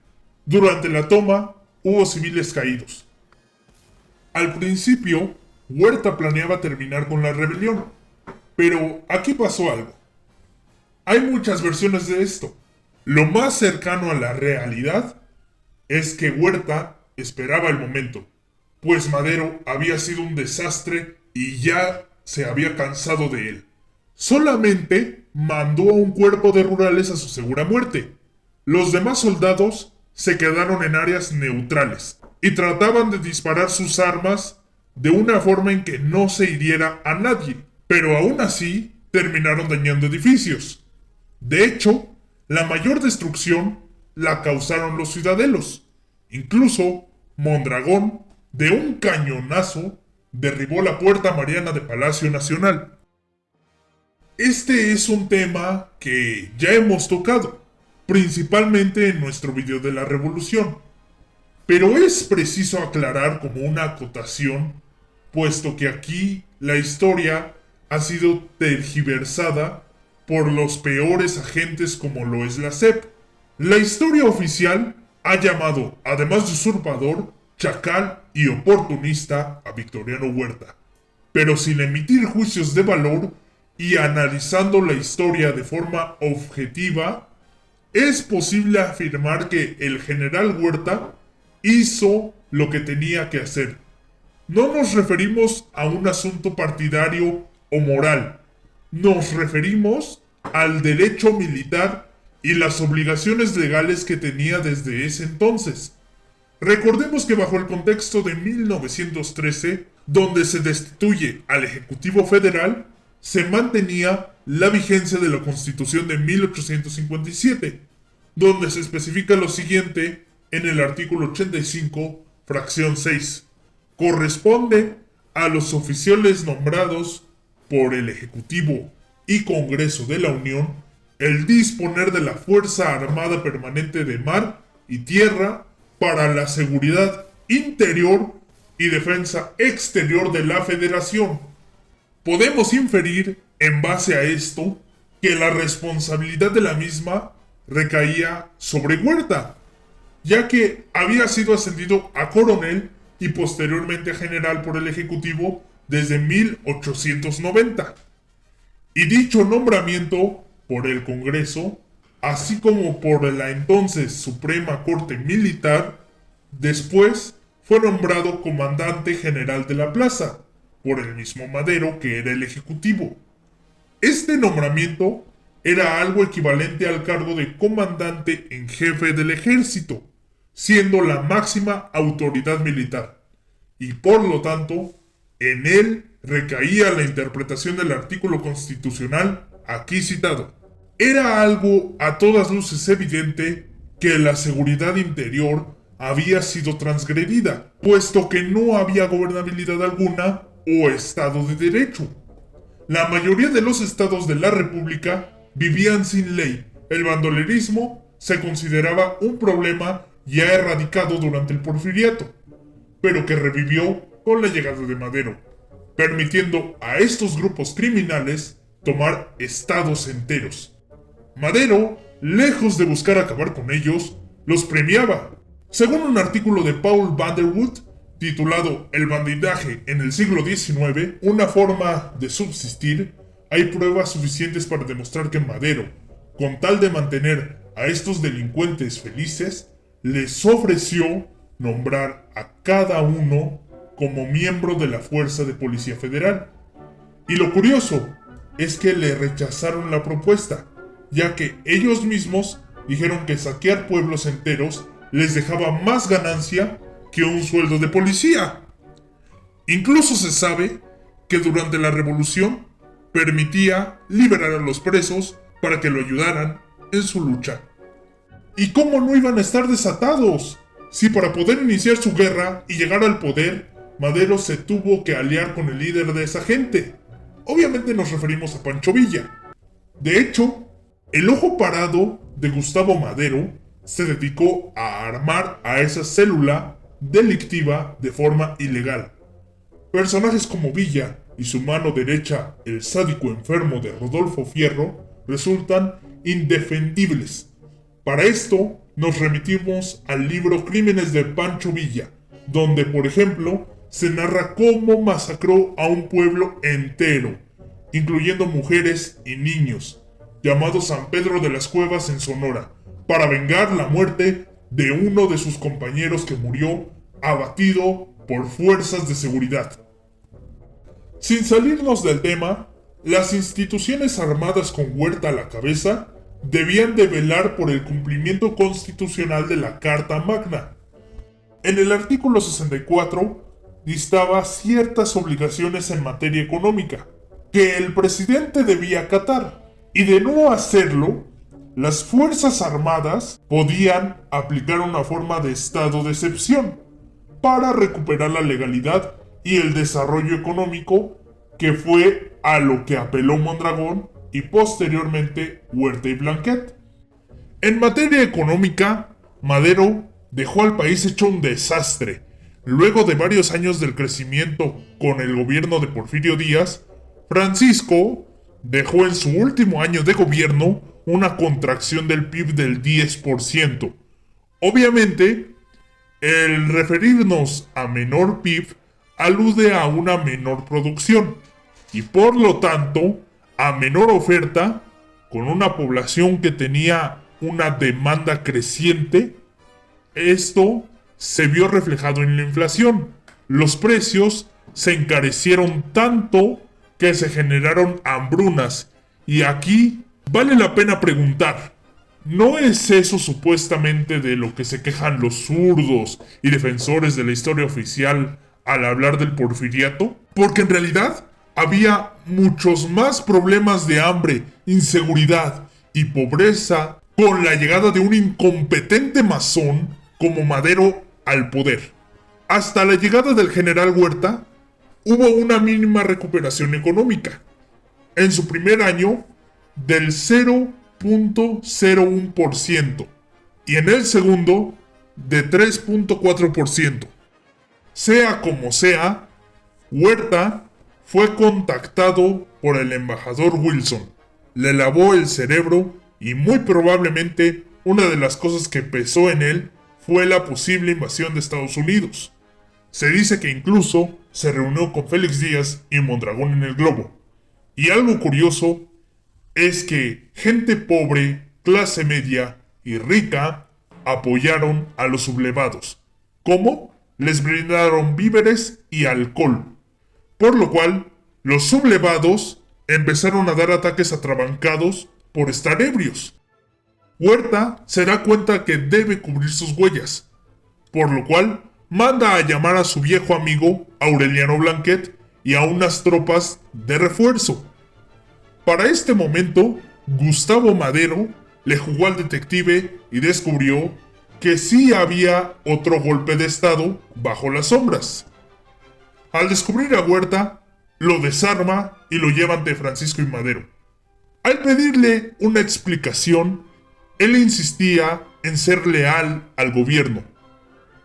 [SPEAKER 1] Durante la toma, hubo civiles caídos. Al principio, Huerta planeaba terminar con la rebelión, pero aquí pasó algo. Hay muchas versiones de esto. Lo más cercano a la realidad es que Huerta esperaba el momento, pues Madero había sido un desastre y ya se había cansado de él. Solamente mandó a un cuerpo de rurales a su segura muerte. Los demás soldados se quedaron en áreas neutrales y trataban de disparar sus armas de una forma en que no se hiriera a nadie, pero aún así terminaron dañando edificios. De hecho, la mayor destrucción la causaron los ciudadelos. Incluso Mondragón, de un cañonazo, derribó la puerta mariana de Palacio Nacional. Este es un tema que ya hemos tocado, principalmente en nuestro video de la revolución. Pero es preciso aclarar como una acotación, puesto que aquí la historia ha sido tergiversada por los peores agentes como lo es la SEP. La historia oficial ha llamado, además de usurpador, chacal y oportunista a Victoriano Huerta, pero sin emitir juicios de valor y analizando la historia de forma objetiva, es posible afirmar que el general Huerta hizo lo que tenía que hacer. No nos referimos a un asunto partidario o moral, nos referimos al derecho militar y las obligaciones legales que tenía desde ese entonces. Recordemos que bajo el contexto de 1913, donde se destituye al Ejecutivo Federal, se mantenía la vigencia de la Constitución de 1857, donde se especifica lo siguiente en el artículo 85, fracción 6. Corresponde a los oficiales nombrados por el Ejecutivo y Congreso de la Unión el disponer de la Fuerza Armada Permanente de Mar y Tierra para la seguridad interior y defensa exterior de la Federación. Podemos inferir, en base a esto, que la responsabilidad de la misma recaía sobre Huerta, ya que había sido ascendido a coronel y posteriormente a general por el Ejecutivo desde 1890. Y dicho nombramiento por el Congreso, así como por la entonces Suprema Corte Militar, después fue nombrado comandante general de la plaza, por el mismo Madero que era el Ejecutivo. Este nombramiento era algo equivalente al cargo de comandante en jefe del ejército, siendo la máxima autoridad militar, y por lo tanto, en él recaía la interpretación del artículo constitucional aquí citado. Era algo a todas luces evidente que la seguridad interior había sido transgredida, puesto que no había gobernabilidad alguna o Estado de Derecho. La mayoría de los estados de la República vivían sin ley. El bandolerismo se consideraba un problema ya erradicado durante el Porfiriato, pero que revivió con la llegada de Madero, permitiendo a estos grupos criminales tomar estados enteros. Madero, lejos de buscar acabar con ellos, los premiaba. Según un artículo de Paul Vanderwood, titulado El bandidaje en el siglo XIX, una forma de subsistir, hay pruebas suficientes para demostrar que Madero, con tal de mantener a estos delincuentes felices, les ofreció nombrar a cada uno como miembro de la Fuerza de Policía Federal. Y lo curioso es que le rechazaron la propuesta, ya que ellos mismos dijeron que saquear pueblos enteros les dejaba más ganancia que un sueldo de policía. Incluso se sabe que durante la revolución permitía liberar a los presos para que lo ayudaran en su lucha. ¿Y cómo no iban a estar desatados? Si para poder iniciar su guerra y llegar al poder, Madero se tuvo que aliar con el líder de esa gente. Obviamente nos referimos a Pancho Villa. De hecho, el ojo parado de Gustavo Madero se dedicó a armar a esa célula delictiva de forma ilegal. Personajes como Villa y su mano derecha, el sádico enfermo de Rodolfo Fierro, resultan indefendibles. Para esto, nos remitimos al libro Crímenes de Pancho Villa, donde, por ejemplo, se narra cómo masacró a un pueblo entero, incluyendo mujeres y niños, llamado San Pedro de las Cuevas en Sonora, para vengar la muerte de uno de sus compañeros que murió abatido por fuerzas de seguridad. Sin salirnos del tema, las instituciones armadas con Huerta a la cabeza debían de velar por el cumplimiento constitucional de la Carta Magna. En el artículo 64 dictaba ciertas obligaciones en materia económica que el presidente debía acatar, y de no hacerlo, las Fuerzas Armadas podían aplicar una forma de estado de excepción para recuperar la legalidad y el desarrollo económico, que fue a lo que apeló Mondragón y posteriormente Huerta y Blanquet. En materia económica, Madero dejó al país hecho un desastre. Luego de varios años del crecimiento con el gobierno de Porfirio Díaz, Francisco dejó en su último año de gobierno una contracción del PIB del 10%. Obviamente, el referirnos a menor PIB alude a una menor producción y por lo tanto a menor oferta, con una población que tenía una demanda creciente. Esto se vio reflejado en la inflación. Los precios se encarecieron tanto que se generaron hambrunas. Y aquí vale la pena preguntar, ¿no es eso supuestamente de lo que se quejan los zurdos y defensores de la historia oficial al hablar del porfiriato? Porque en realidad había muchos más problemas de hambre, inseguridad y pobreza con la llegada de un incompetente masón como Madero al poder. Hasta la llegada del general Huerta, hubo una mínima recuperación económica. En su primer año, del 0.01%, y en el segundo, de 3.4%. Sea como sea, Huerta fue contactado por el embajador Wilson, le lavó el cerebro y muy probablemente una de las cosas que pesó en él fue la posible invasión de Estados Unidos. Se dice que incluso se reunió con Félix Díaz y Mondragón en el globo. Y algo curioso es que gente pobre, clase media y rica apoyaron a los sublevados. ¿Cómo? Les brindaron víveres y alcohol. Por lo cual, los sublevados empezaron a dar ataques atrabancados por estar ebrios. Huerta se da cuenta que debe cubrir sus huellas, por lo cual manda a llamar a su viejo amigo Aureliano Blanquet y a unas tropas de refuerzo. Para este momento, Gustavo Madero le jugó al detective y descubrió que sí había otro golpe de estado bajo las sombras. Al descubrir a Huerta, lo desarma y lo lleva ante Francisco y Madero. Al pedirle una explicación, él insistía en ser leal al gobierno,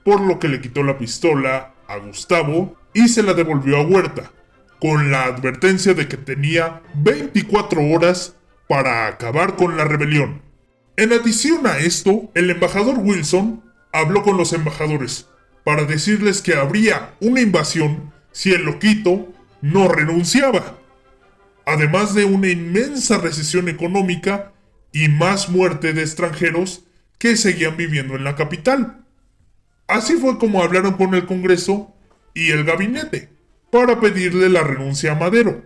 [SPEAKER 1] por lo que le quitó la pistola a Gustavo y se la devolvió a Huerta, con la advertencia de que tenía 24 horas para acabar con la rebelión. En adición a esto, el embajador Wilson habló con los embajadores para decirles que habría una invasión si el loquito no renunciaba, además de una inmensa recesión económica y más muerte de extranjeros que seguían viviendo en la capital. Así fue como hablaron con el Congreso y el gabinete para pedirle la renuncia a Madero,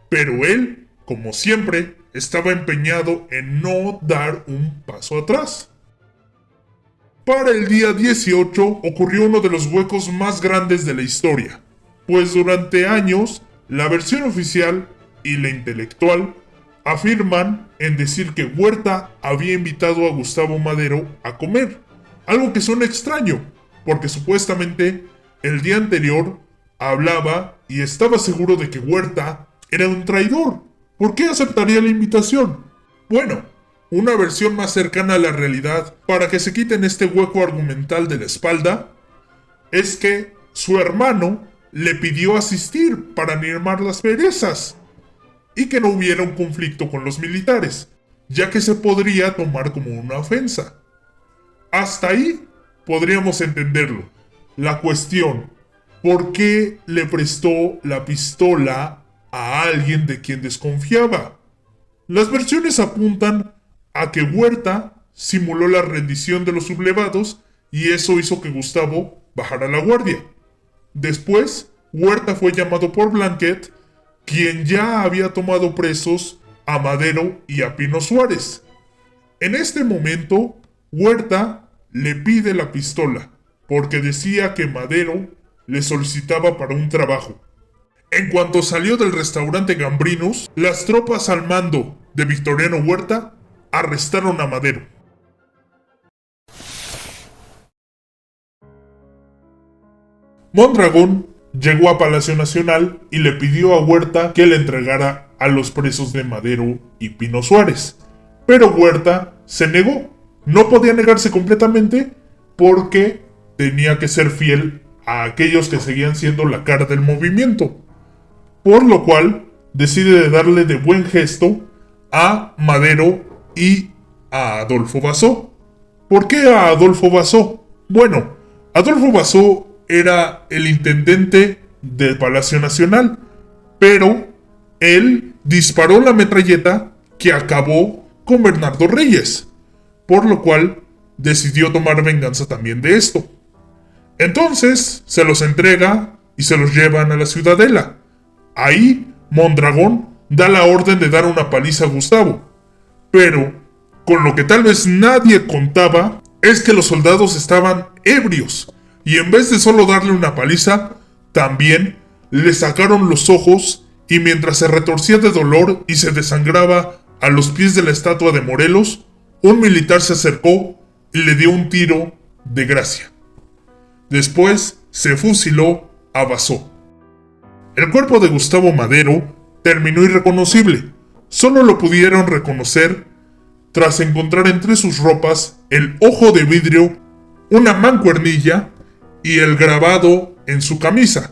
[SPEAKER 1] pero él, como siempre, estaba empeñado en no dar un paso atrás. Para el día 18 ocurrió uno de los huecos más grandes de la historia, pues durante años la versión oficial y la intelectual afirman en decir que Huerta había invitado a Gustavo Madero a comer, algo que suena extraño, porque supuestamente el día anterior hablaba y estaba seguro de que Huerta era un traidor. ¿Por qué aceptaría la invitación? Bueno, una versión más cercana a la realidad para que se quiten este hueco argumental de la espalda es que su hermano le pidió asistir para animar las perezas y que no hubiera un conflicto con los militares, ya que se podría tomar como una ofensa. Hasta ahí podríamos entenderlo. La cuestión, ¿por qué le prestó la pistola a alguien de quien desconfiaba? Las versiones apuntan a que Huerta simuló la rendición de los sublevados y eso hizo que Gustavo bajara la guardia. Después, Huerta fue llamado por Blanquet, quien ya había tomado presos a Madero y a Pino Suárez. En este momento, Huerta le pide la pistola, porque decía que Madero le solicitaba para un trabajo. En cuanto salió del restaurante Gambrinus, las tropas al mando de Victoriano Huerta arrestaron a Madero. Mondragón llegó a Palacio Nacional y le pidió a Huerta que le entregara a los presos de Madero y Pino Suárez. Pero Huerta se negó. No podía negarse completamente porque tenía que ser fiel a aquellos que seguían siendo la cara del movimiento. Por lo cual decide darle de buen gesto a Madero y a Adolfo Basó. ¿Por qué a Adolfo Basó? Bueno, Adolfo Basó era el intendente del Palacio Nacional, pero él disparó la metralleta que acabó con Bernardo Reyes, por lo cual decidió tomar venganza también de esto. Entonces se los entrega y se los llevan a la Ciudadela. Ahí Mondragón da la orden de dar una paliza a Gustavo, pero con lo que tal vez nadie contaba es que los soldados estaban ebrios y en vez de solo darle una paliza, también le sacaron los ojos y mientras se retorcía de dolor y se desangraba a los pies de la estatua de Morelos, un militar se acercó y le dio un tiro de gracia. Después se fusiló a Basó. El cuerpo de Gustavo Madero terminó irreconocible. Solo lo pudieron reconocer tras encontrar entre sus ropas el ojo de vidrio, una mancuernilla y el grabado en su camisa.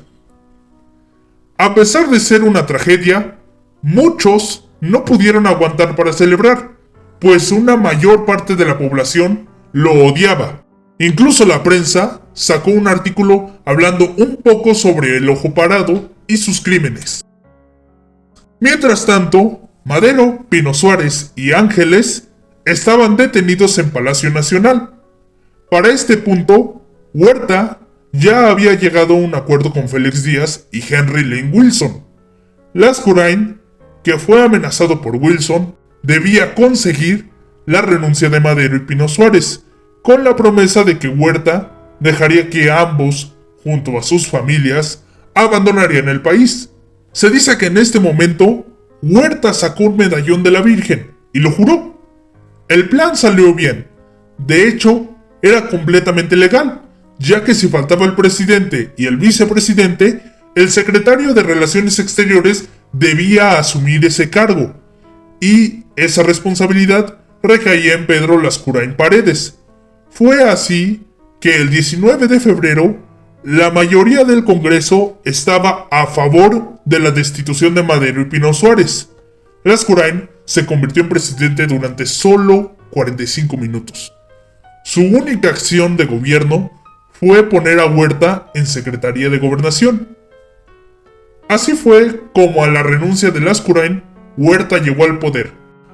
[SPEAKER 1] A pesar de ser una tragedia, muchos no pudieron aguantar para celebrar, pues una mayor parte de la población lo odiaba. Incluso la prensa sacó un artículo hablando un poco sobre el Ojo Parado y sus crímenes. Mientras tanto, Madero, Pino Suárez y Ángeles estaban detenidos en Palacio Nacional. Para este punto, Huerta ya había llegado a un acuerdo con Félix Díaz y Henry Lane Wilson. Lascurain, que fue amenazado por Wilson, debía conseguir la renuncia de Madero y Pino Suárez, con la promesa de que Huerta dejaría que ambos, junto a sus familias, abandonarían el país. Se dice que en este momento, Huerta sacó un medallón de la Virgen y lo juró. El plan salió bien. De hecho, era completamente legal, ya que si faltaba el presidente y el vicepresidente, el secretario de Relaciones Exteriores debía asumir ese cargo, y esa responsabilidad recaía en Pedro Lascurain Paredes. Fue así que el 19 de febrero, la mayoría del Congreso estaba a favor de la destitución de Madero y Pino Suárez. Lascurain se convirtió en presidente durante solo 45 minutos. Su única acción de gobierno fue poner a Huerta en Secretaría de Gobernación. Así fue como a la renuncia de Lascurain, Huerta llegó al poder.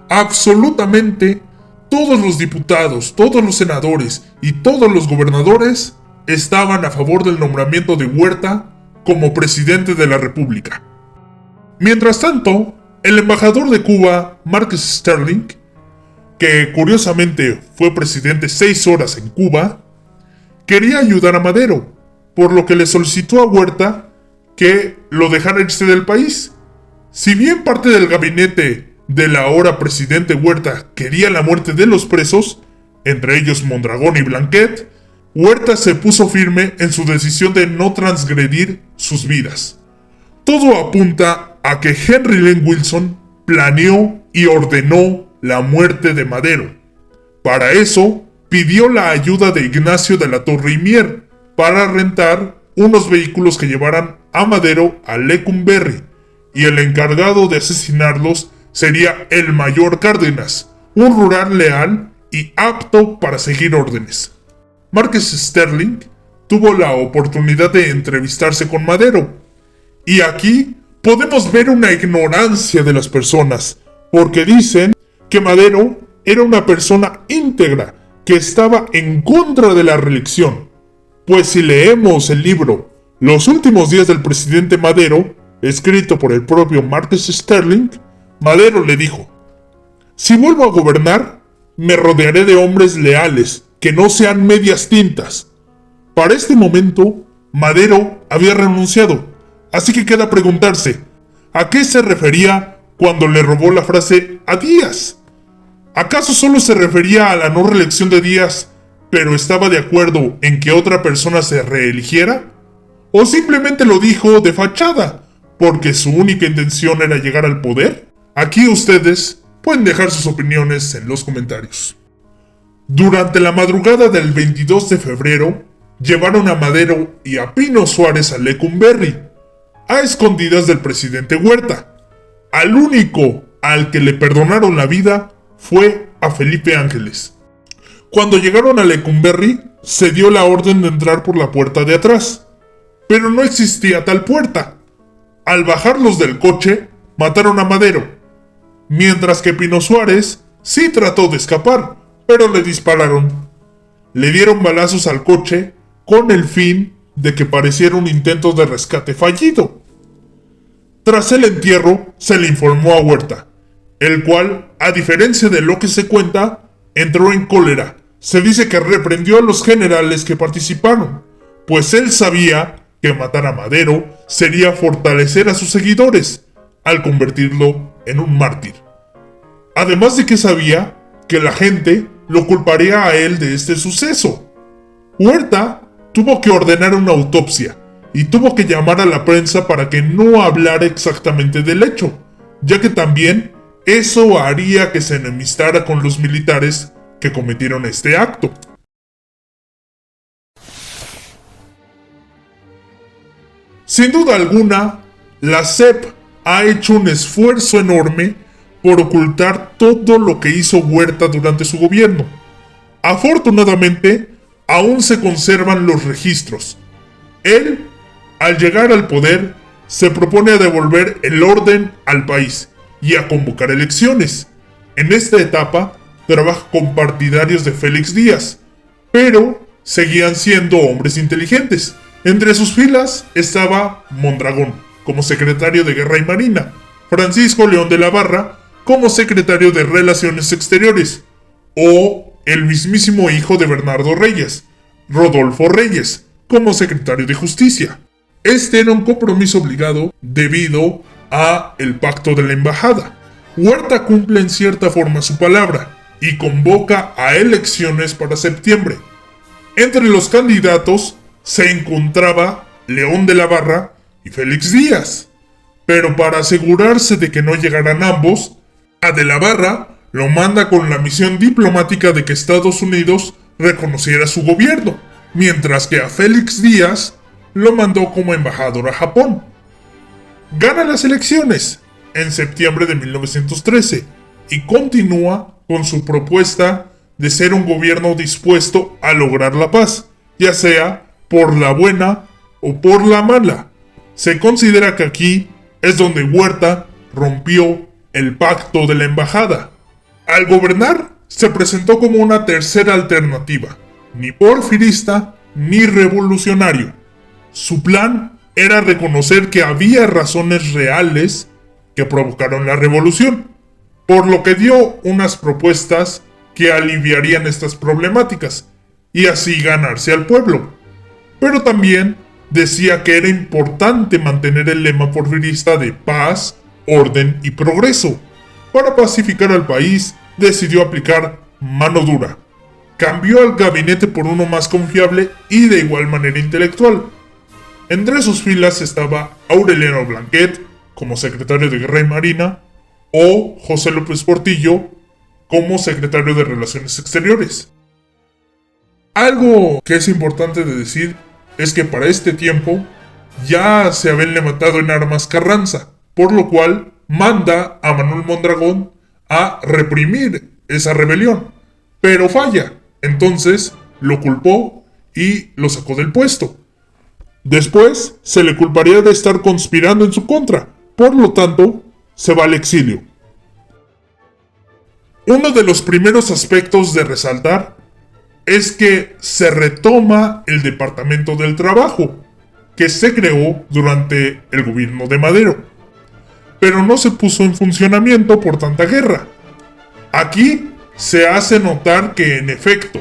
[SPEAKER 1] Absolutamente todos los diputados, todos los senadores y todos los gobernadores estaban a favor del nombramiento de Huerta como presidente de la República. Mientras tanto, el embajador de Cuba, Marcus Sterling, que curiosamente fue presidente 6 horas en Cuba, quería ayudar a Madero, por lo que le solicitó a Huerta que lo dejara irse del país. Si bien parte del gabinete del ahora presidente Huerta quería la muerte de los presos, entre ellos Mondragón y Blanquet, Huerta se puso firme en su decisión de no transgredir sus vidas. Todo apunta a que Henry Lane Wilson planeó y ordenó la muerte de Madero. Para eso, pidió la ayuda de Ignacio de la Torre y Mier para rentar unos vehículos que llevaran a Madero a Lecumberri, y el encargado de asesinarlos sería el mayor Cárdenas, un rural leal y apto para seguir órdenes. Marcus Sterling tuvo la oportunidad de entrevistarse con Madero, y aquí podemos ver una ignorancia de las personas, porque dicen que Madero era una persona íntegra que estaba en contra de la reelección. Pues si leemos el libro Los últimos días del presidente Madero, escrito por el propio Marcus Sterling, Madero le dijo: "Si vuelvo a gobernar, me rodearé de hombres leales, que no sean medias tintas". Para este momento, Madero había renunciado, así que queda preguntarse, ¿a qué se refería cuando le robó la frase a Díaz? ¿Acaso solo se refería a la no reelección de Díaz, pero estaba de acuerdo en que otra persona se reeligiera? ¿O simplemente lo dijo de fachada, porque su única intención era llegar al poder? Aquí ustedes pueden dejar sus opiniones en los comentarios. Durante la madrugada del 22 de febrero, llevaron a Madero y a Pino Suárez a Lecumberri, a escondidas del presidente Huerta. Al único al que le perdonaron la vida fue a Felipe Ángeles. Cuando llegaron a Lecumberri, se dio la orden de entrar por la puerta de atrás, pero no existía tal puerta. Al bajarlos del coche, mataron a Madero, mientras que Pino Suárez sí trató de escapar, pero le dispararon. Le dieron balazos al coche con el fin de que pareciera un intento de rescate fallido. Tras el entierro, se le informó a Huerta, el cual, a diferencia de lo que se cuenta, entró en cólera. Se dice que reprendió a los generales que participaron, pues él sabía que matar a Madero sería fortalecer a sus seguidores, al convertirlo en un mártir. Además de que sabía que la gente lo culparía a él de este suceso. Huerta tuvo que ordenar una autopsia y tuvo que llamar a la prensa para que no hablara exactamente del hecho, ya que también eso haría que se enemistara con los militares que cometieron este acto. Sin duda alguna, la SEP ha hecho un esfuerzo enorme por ocultar todo lo que hizo Huerta durante su gobierno. Afortunadamente, aún se conservan los registros. Él, al llegar al poder, se propone a devolver el orden al país y a convocar elecciones. En esta etapa, trabaja con partidarios de Félix Díaz, pero seguían siendo hombres inteligentes. Entre sus filas estaba Mondragón, como secretario de Guerra y Marina, Francisco León de la Barra, como secretario de Relaciones Exteriores, o el mismísimo hijo de Bernardo Reyes, Rodolfo Reyes, como secretario de Justicia. Este era un compromiso obligado debido a el pacto de la embajada. Huerta cumple en cierta forma su palabra y convoca a elecciones para septiembre. Entre los candidatos se encontraba León de la Barra y Félix Díaz. Pero para asegurarse de que no llegaran ambos, a de la Barra lo manda con la misión diplomática de que Estados Unidos reconociera su gobierno, mientras que a Félix Díaz lo mandó como embajador a Japón. Gana las elecciones en septiembre de 1913 y continúa con su propuesta de ser un gobierno dispuesto a lograr la paz, ya sea por la buena o por la mala. Se considera que aquí es donde Huerta rompió el pacto de la embajada. Al gobernar, se presentó como una tercera alternativa, ni porfirista ni revolucionario. Su plan era reconocer que había razones reales que provocaron la revolución, por lo que dio unas propuestas que aliviarían estas problemáticas y así ganarse al pueblo. Pero también decía que era importante mantener el lema porfirista de paz, orden y progreso. Para pacificar al país, decidió aplicar mano dura. Cambió al gabinete por uno más confiable y de igual manera intelectual. Entre sus filas estaba Aureliano Blanquet como secretario de Guerra y Marina o José López Portillo como secretario de Relaciones Exteriores. Algo que es importante de decir es que para este tiempo ya se habían levantado en armas Carranza, por lo cual manda a Manuel Mondragón a reprimir esa rebelión, pero falla. Entonces lo culpó y lo sacó del puesto. Después se le culparía de estar conspirando en su contra, por lo tanto se va al exilio. Uno de los primeros aspectos de resaltar es que se retoma el Departamento del Trabajo, que se creó durante el gobierno de Madero, pero no se puso en funcionamiento por tanta guerra. Aquí se hace notar que en efecto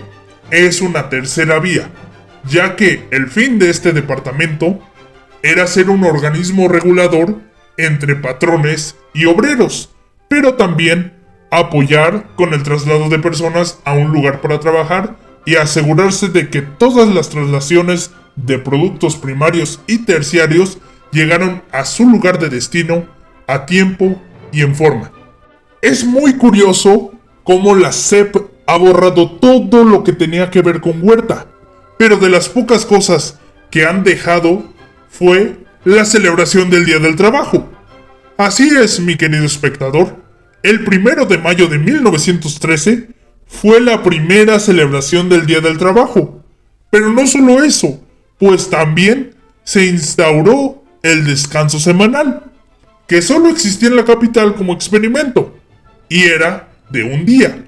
[SPEAKER 1] es una tercera vía, ya que el fin de este departamento era ser un organismo regulador entre patrones y obreros, pero también apoyar con el traslado de personas a un lugar para trabajar y asegurarse de que todas las traslaciones de productos primarios y terciarios llegaron a su lugar de destino a tiempo y en forma. Es muy curioso cómo la SEP ha borrado todo lo que tenía que ver con Huerta, pero de las pocas cosas que han dejado fue la celebración del Día del Trabajo. Así es, mi querido espectador, el 1 de mayo de 1913 fue la primera celebración del Día del Trabajo. Pero no solo eso, pues también se instauró el descanso semanal, que solo existía en la capital como experimento, y era de un día,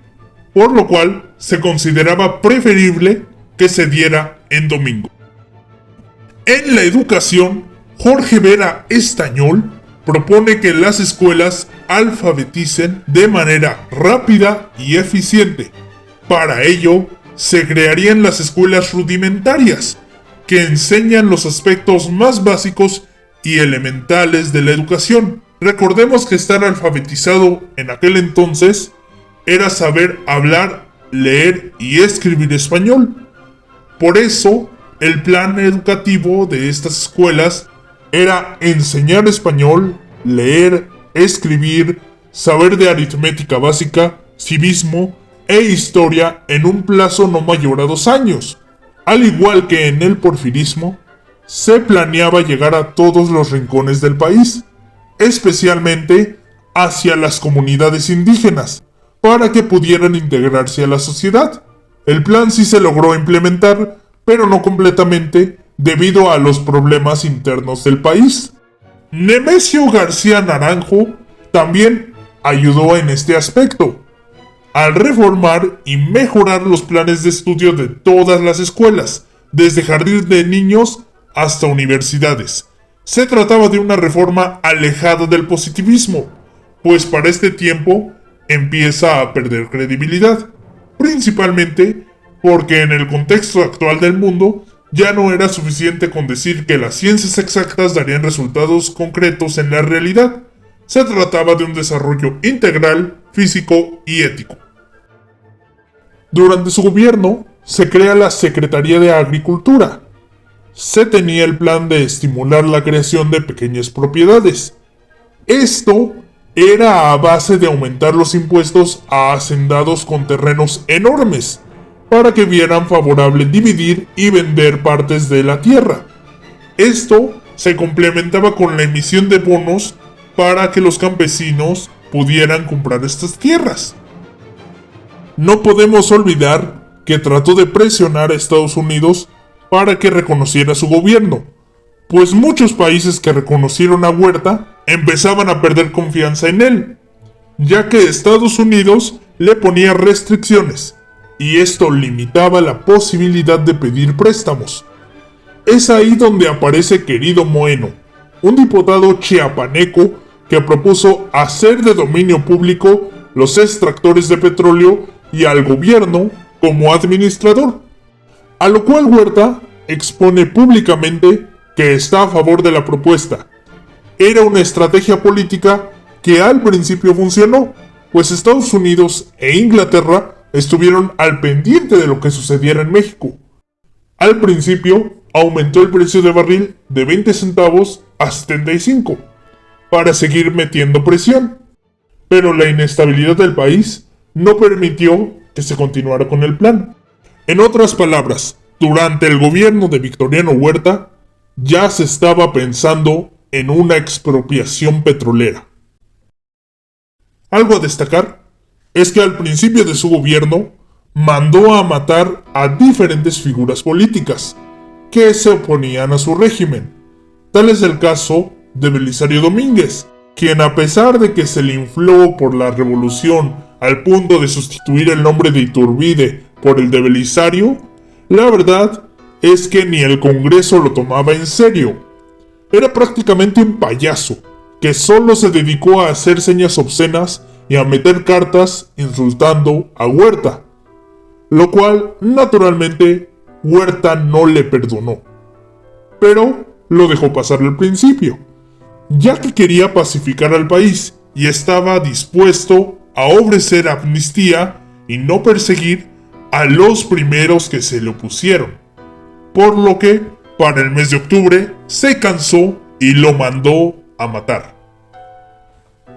[SPEAKER 1] por lo cual se consideraba preferible que se diera en domingo. En la educación, Jorge Vera Estañol propone que las escuelas alfabeticen de manera rápida y eficiente. Para ello, se crearían las escuelas rudimentarias, que enseñan los aspectos más básicos y elementales de la educación. Recordemos que estar alfabetizado en aquel entonces era saber hablar, leer y escribir español. Por eso, el plan educativo de estas escuelas era enseñar español, leer, escribir, saber de aritmética básica, civismo e historia en un plazo no mayor a 2 años. Al igual que en el porfirismo, se planeaba llegar a todos los rincones del país, especialmente hacia las comunidades indígenas, para que pudieran integrarse a la sociedad. El plan sí se logró implementar, pero no completamente, debido a los problemas internos del país. Nemesio García Naranjo también ayudó en este aspecto, al reformar y mejorar los planes de estudio de todas las escuelas, desde jardín de niños hasta universidades. Se trataba de una reforma alejada del positivismo, pues para este tiempo empieza a perder credibilidad, principalmente porque en el contexto actual del mundo ya no era suficiente con decir que las ciencias exactas darían resultados concretos en la realidad. Se trataba de un desarrollo integral, físico y ético. Durante su gobierno se crea la Secretaría de Agricultura. Se tenía el plan de estimular la creación de pequeñas propiedades. Esto era a base de aumentar los impuestos a hacendados con terrenos enormes, para que vieran favorable dividir y vender partes de la tierra. Esto se complementaba con la emisión de bonos para que los campesinos pudieran comprar estas tierras. No podemos olvidar que trató de presionar a Estados Unidos para que reconociera su gobierno, pues muchos países que reconocieron a Huerta empezaban a perder confianza en él, ya que Estados Unidos le ponía restricciones, y esto limitaba la posibilidad de pedir préstamos. Es ahí donde aparece Querido Moeno, un diputado chiapaneco que propuso hacer de dominio público los extractores de petróleo y al gobierno como administrador, a lo cual Huerta expone públicamente que está a favor de la propuesta. Era una estrategia política que al principio funcionó, pues Estados Unidos e Inglaterra estuvieron al pendiente de lo que sucediera en México. Al principio aumentó el precio de barril de 20 centavos a 75 para seguir metiendo presión, pero la inestabilidad del país no permitió que se continuara con el plan. En otras palabras, durante el gobierno de Victoriano Huerta ya se estaba pensando en una expropiación petrolera. Algo a destacar es que al principio de su gobierno mandó a matar a diferentes figuras políticas que se oponían a su régimen. Tal es el caso de Belisario Domínguez, quien a pesar de que se le infló por la revolución al punto de sustituir el nombre de Iturbide por el de Belisario, la verdad es que ni el Congreso lo tomaba en serio. Era prácticamente un payaso, que solo se dedicó a hacer señas obscenas y a meter cartas insultando a Huerta, lo cual naturalmente Huerta no le perdonó, pero lo dejó pasar al principio, ya que quería pacificar al país y estaba dispuesto a ofrecer amnistía y no perseguir a los primeros que se le opusieron, por lo que para el mes de octubre se cansó y lo mandó a matar.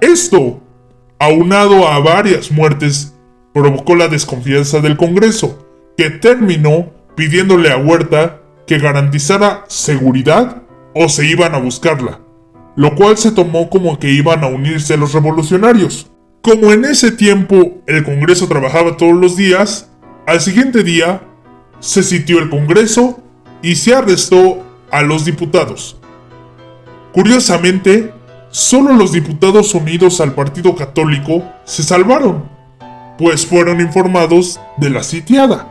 [SPEAKER 1] Esto, aunado a varias muertes, provocó la desconfianza del Congreso, que terminó pidiéndole a Huerta que garantizara seguridad o se iban a buscarla, lo cual se tomó como que iban a unirse a los revolucionarios. Como en ese tiempo el Congreso trabajaba todos los días, al siguiente día se sitió el Congreso y se arrestó a los diputados. Curiosamente, solo los diputados unidos al Partido Católico se salvaron, pues fueron informados de la sitiada.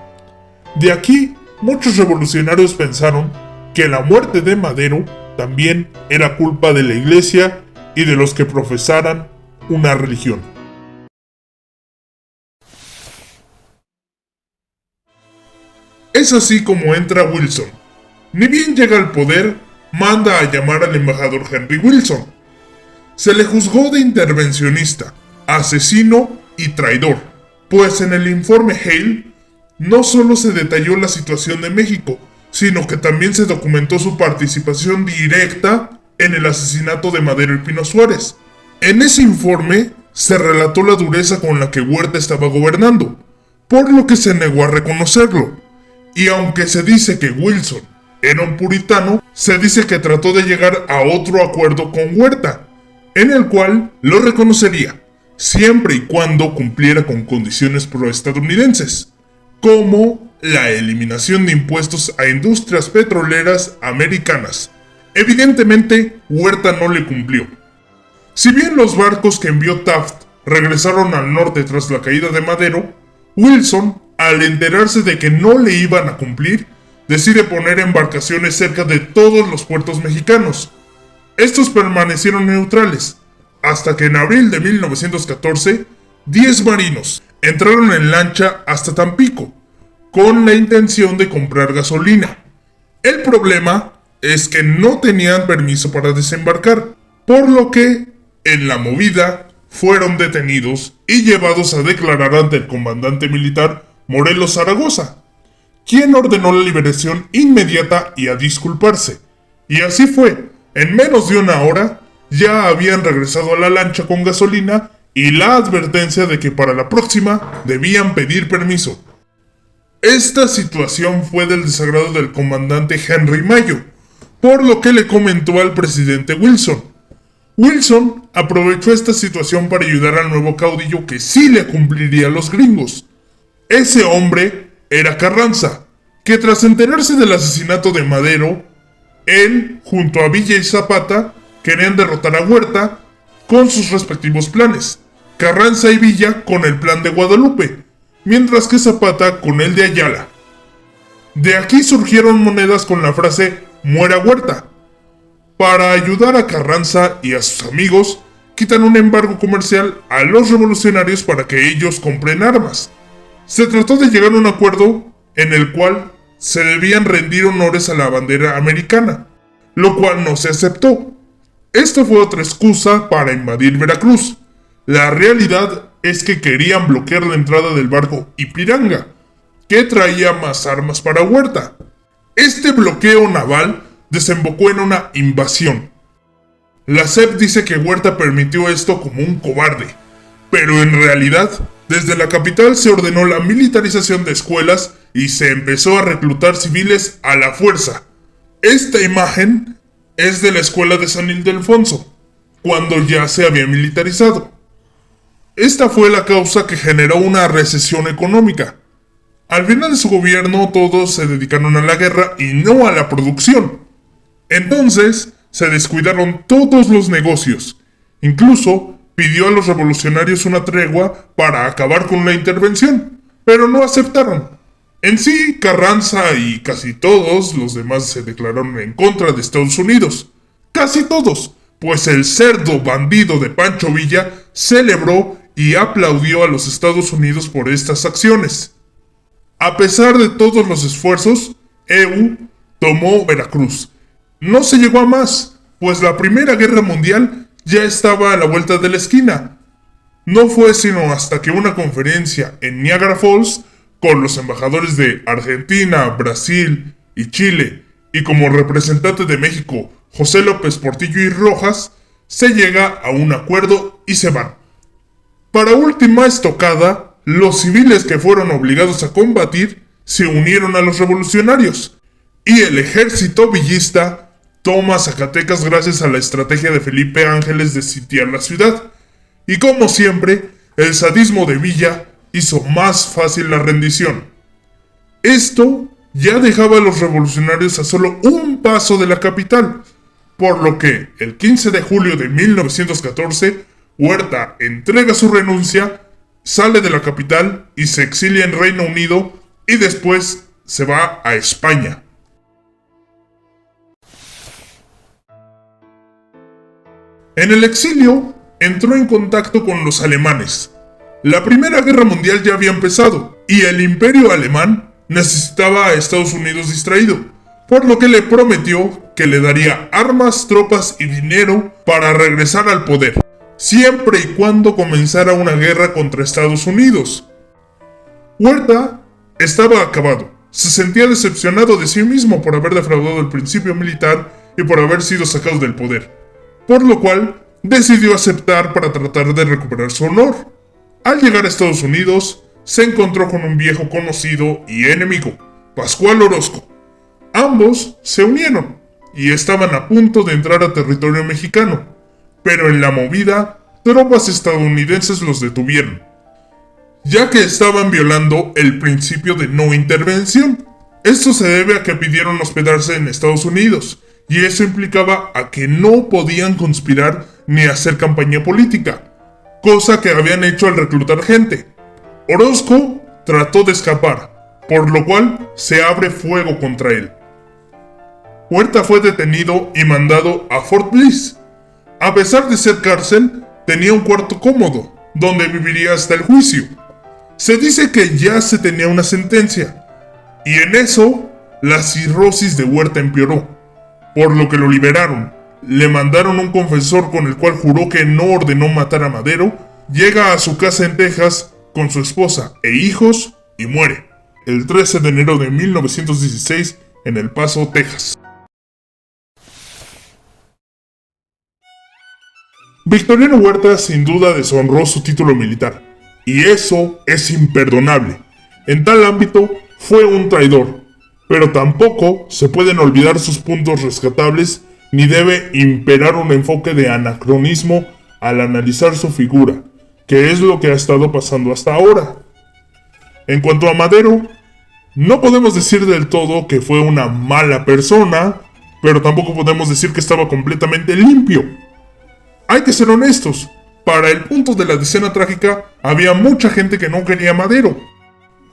[SPEAKER 1] De aquí, muchos revolucionarios pensaron que la muerte de Madero también era culpa de la Iglesia y de los que profesaran una religión. Es así como entra Wilson. Ni bien llega al poder, manda a llamar al embajador Henry Wilson. Se le juzgó de intervencionista, asesino y traidor, pues en el informe Hale no solo se detalló la situación de México, sino que también se documentó su participación directa en el asesinato de Madero y Pino Suárez. En ese informe se relató la dureza con la que Huerta estaba gobernando, por lo que se negó a reconocerlo. Y aunque se dice que Wilson era un puritano, se dice que trató de llegar a otro acuerdo con Huerta, en el cual lo reconocería, siempre y cuando cumpliera con condiciones proestadounidenses, como la eliminación de impuestos a industrias petroleras americanas. Evidentemente, Huerta no le cumplió. Si bien los barcos que envió Taft regresaron al norte tras la caída de Madero, Wilson, al enterarse de que no le iban a cumplir, decide poner embarcaciones cerca de todos los puertos mexicanos. Estos permanecieron neutrales, hasta que en abril de 1914, 10 marinos entraron en lancha hasta Tampico, con la intención de comprar gasolina. El problema es que no tenían permiso para desembarcar, por lo que, en la movida, fueron detenidos y llevados a declarar ante el comandante militar Morelos Zaragoza, quien ordenó la liberación inmediata y a disculparse. Y así fue, en menos de una hora, ya habían regresado a la lancha con gasolina y la advertencia de que para la próxima debían pedir permiso. Esta situación fue del desagrado del comandante Henry Mayo, por lo que le comentó al presidente Wilson. Wilson aprovechó esta situación para ayudar al nuevo caudillo que sí le cumpliría a los gringos. Ese hombre era Carranza, que tras enterarse del asesinato de Madero, él, junto a Villa y Zapata, querían derrotar a Huerta con sus respectivos planes. Carranza y Villa con el plan de Guadalupe, mientras que Zapata con el de Ayala. De aquí surgieron monedas con la frase "Muera Huerta". Para ayudar a Carranza y a sus amigos, quitan un embargo comercial a los revolucionarios para que ellos compren armas. Se trató de llegar a un acuerdo en el cual se debían rendir honores a la bandera americana, lo cual no se aceptó. Esto fue otra excusa para invadir Veracruz. La realidad es que querían bloquear la entrada del barco Ipiranga, que traía más armas para Huerta. Este bloqueo naval desembocó en una invasión. La SEP dice que Huerta permitió esto como un cobarde, pero en realidad, desde la capital se ordenó la militarización de escuelas y se empezó a reclutar civiles a la fuerza. Esta imagen es de la escuela de San Ildefonso, cuando ya se había militarizado. Esta fue la causa que generó una recesión económica. Al final de su gobierno todos se dedicaron a la guerra y no a la producción. Entonces se descuidaron todos los negocios. Incluso pidió a los revolucionarios una tregua para acabar con la intervención, pero no aceptaron. En sí, Carranza y casi todos los demás se declararon en contra de Estados Unidos. Casi todos, pues el cerdo bandido de Pancho Villa celebró y aplaudió a los Estados Unidos por estas acciones. A pesar de todos los esfuerzos, EU tomó Veracruz. No se llegó a más, pues la Primera Guerra Mundial ya estaba a la vuelta de la esquina. No fue sino hasta que una conferencia en Niagara Falls, con los embajadores de Argentina, Brasil y Chile, y como representante de México, José López Portillo y Rojas, se llega a un acuerdo y se van. Para última estocada, los civiles que fueron obligados a combatir se unieron a los revolucionarios, y el ejército villista toma Zacatecas gracias a la estrategia de Felipe Ángeles de sitiar la ciudad. Y como siempre, el sadismo de Villa hizo más fácil la rendición. Esto ya dejaba a los revolucionarios a solo un paso de la capital, por lo que el 15 de julio de 1914, Huerta entrega su renuncia, sale de la capital y se exilia en Reino Unido y después se va a España. En el exilio, entró en contacto con los alemanes. La Primera Guerra Mundial ya había empezado, y el Imperio Alemán necesitaba a Estados Unidos distraído, por lo que le prometió que le daría armas, tropas y dinero para regresar al poder, siempre y cuando comenzara una guerra contra Estados Unidos. Huerta estaba acabado, se sentía decepcionado de sí mismo por haber defraudado el principio militar y por haber sido sacado del poder, por lo cual decidió aceptar para tratar de recuperar su honor. Al llegar a Estados Unidos, se encontró con un viejo conocido y enemigo, Pascual Orozco. Ambos se unieron y estaban a punto de entrar a territorio mexicano, pero en la movida, tropas estadounidenses los detuvieron, ya que estaban violando el principio de no intervención. Esto se debe a que pidieron hospedarse en Estados Unidos, y eso implicaba a que no podían conspirar ni hacer campaña política, cosa que habían hecho al reclutar gente. Orozco trató de escapar, por lo cual se abre fuego contra él. Huerta fue detenido y mandado a Fort Bliss. A pesar de ser cárcel, tenía un cuarto cómodo, donde viviría hasta el juicio. Se dice que ya se tenía una sentencia, y en eso, la cirrosis de Huerta empeoró, por lo que lo liberaron. Le mandaron un confesor con el cual juró que no ordenó matar a Madero, llega a su casa en Texas con su esposa e hijos y muere, el 13 de enero de 1916 en El Paso, Texas. Victoriano Huerta sin duda deshonró su título militar, y eso es imperdonable. En tal ámbito, fue un traidor, pero tampoco se pueden olvidar sus puntos rescatables ni debe imperar un enfoque de anacronismo al analizar su figura, que es lo que ha estado pasando hasta ahora. En cuanto a Madero, no podemos decir del todo que fue una mala persona, pero tampoco podemos decir que estaba completamente limpio. Hay que ser honestos, para el punto de la decena trágica había mucha gente que no quería a Madero.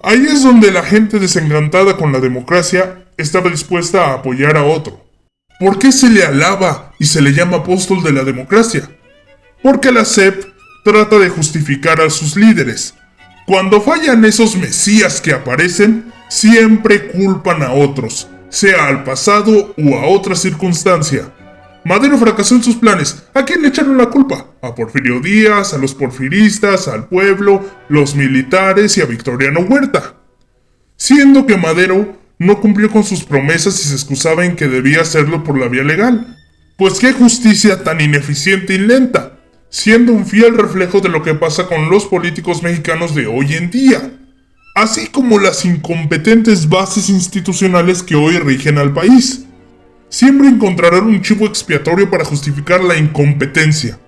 [SPEAKER 1] Ahí es donde la gente desencantada con la democracia estaba dispuesta a apoyar a otro. ¿Por qué se le alaba y se le llama apóstol de la democracia? Porque la SEP trata de justificar a sus líderes. Cuando fallan esos mesías que aparecen, siempre culpan a otros, sea al pasado o a otra circunstancia. Madero fracasó en sus planes. ¿A quién le echaron la culpa? A Porfirio Díaz, a los porfiristas, al pueblo, los militares y a Victoriano Huerta. Siendo que Madero no cumplió con sus promesas y se excusaba en que debía hacerlo por la vía legal. Pues qué justicia tan ineficiente y lenta, siendo un fiel reflejo de lo que pasa con los políticos mexicanos de hoy en día, así como las incompetentes bases institucionales que hoy rigen al país. Siempre encontrarán un chivo expiatorio para justificar la incompetencia.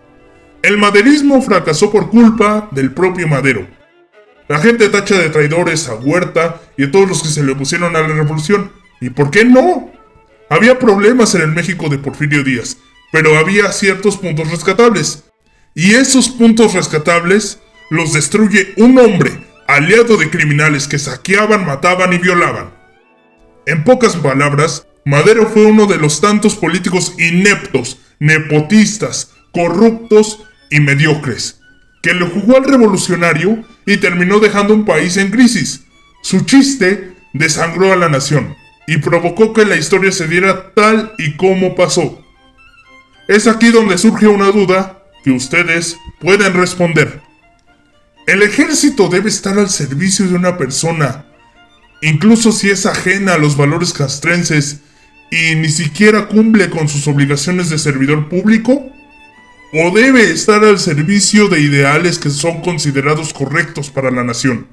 [SPEAKER 1] El maderismo fracasó por culpa del propio Madero. La gente tacha de traidores a Huerta y a todos los que se le opusieron a la revolución. ¿Y por qué no? Había problemas en el México de Porfirio Díaz, pero había ciertos puntos rescatables. Y esos puntos rescatables los destruye un hombre, aliado de criminales que saqueaban, mataban y violaban. En pocas palabras, Madero fue uno de los tantos políticos ineptos, nepotistas, corruptos y mediocres, que le jugó al revolucionario y terminó dejando un país en crisis. Su chiste desangró a la nación y provocó que la historia se diera tal y como pasó. Es aquí donde surge una duda que ustedes pueden responder. ¿El ejército debe estar al servicio de una persona, incluso si es ajena a los valores castrenses y ni siquiera cumple con sus obligaciones de servidor público? ¿O debe estar al servicio de ideales que son considerados correctos para la nación?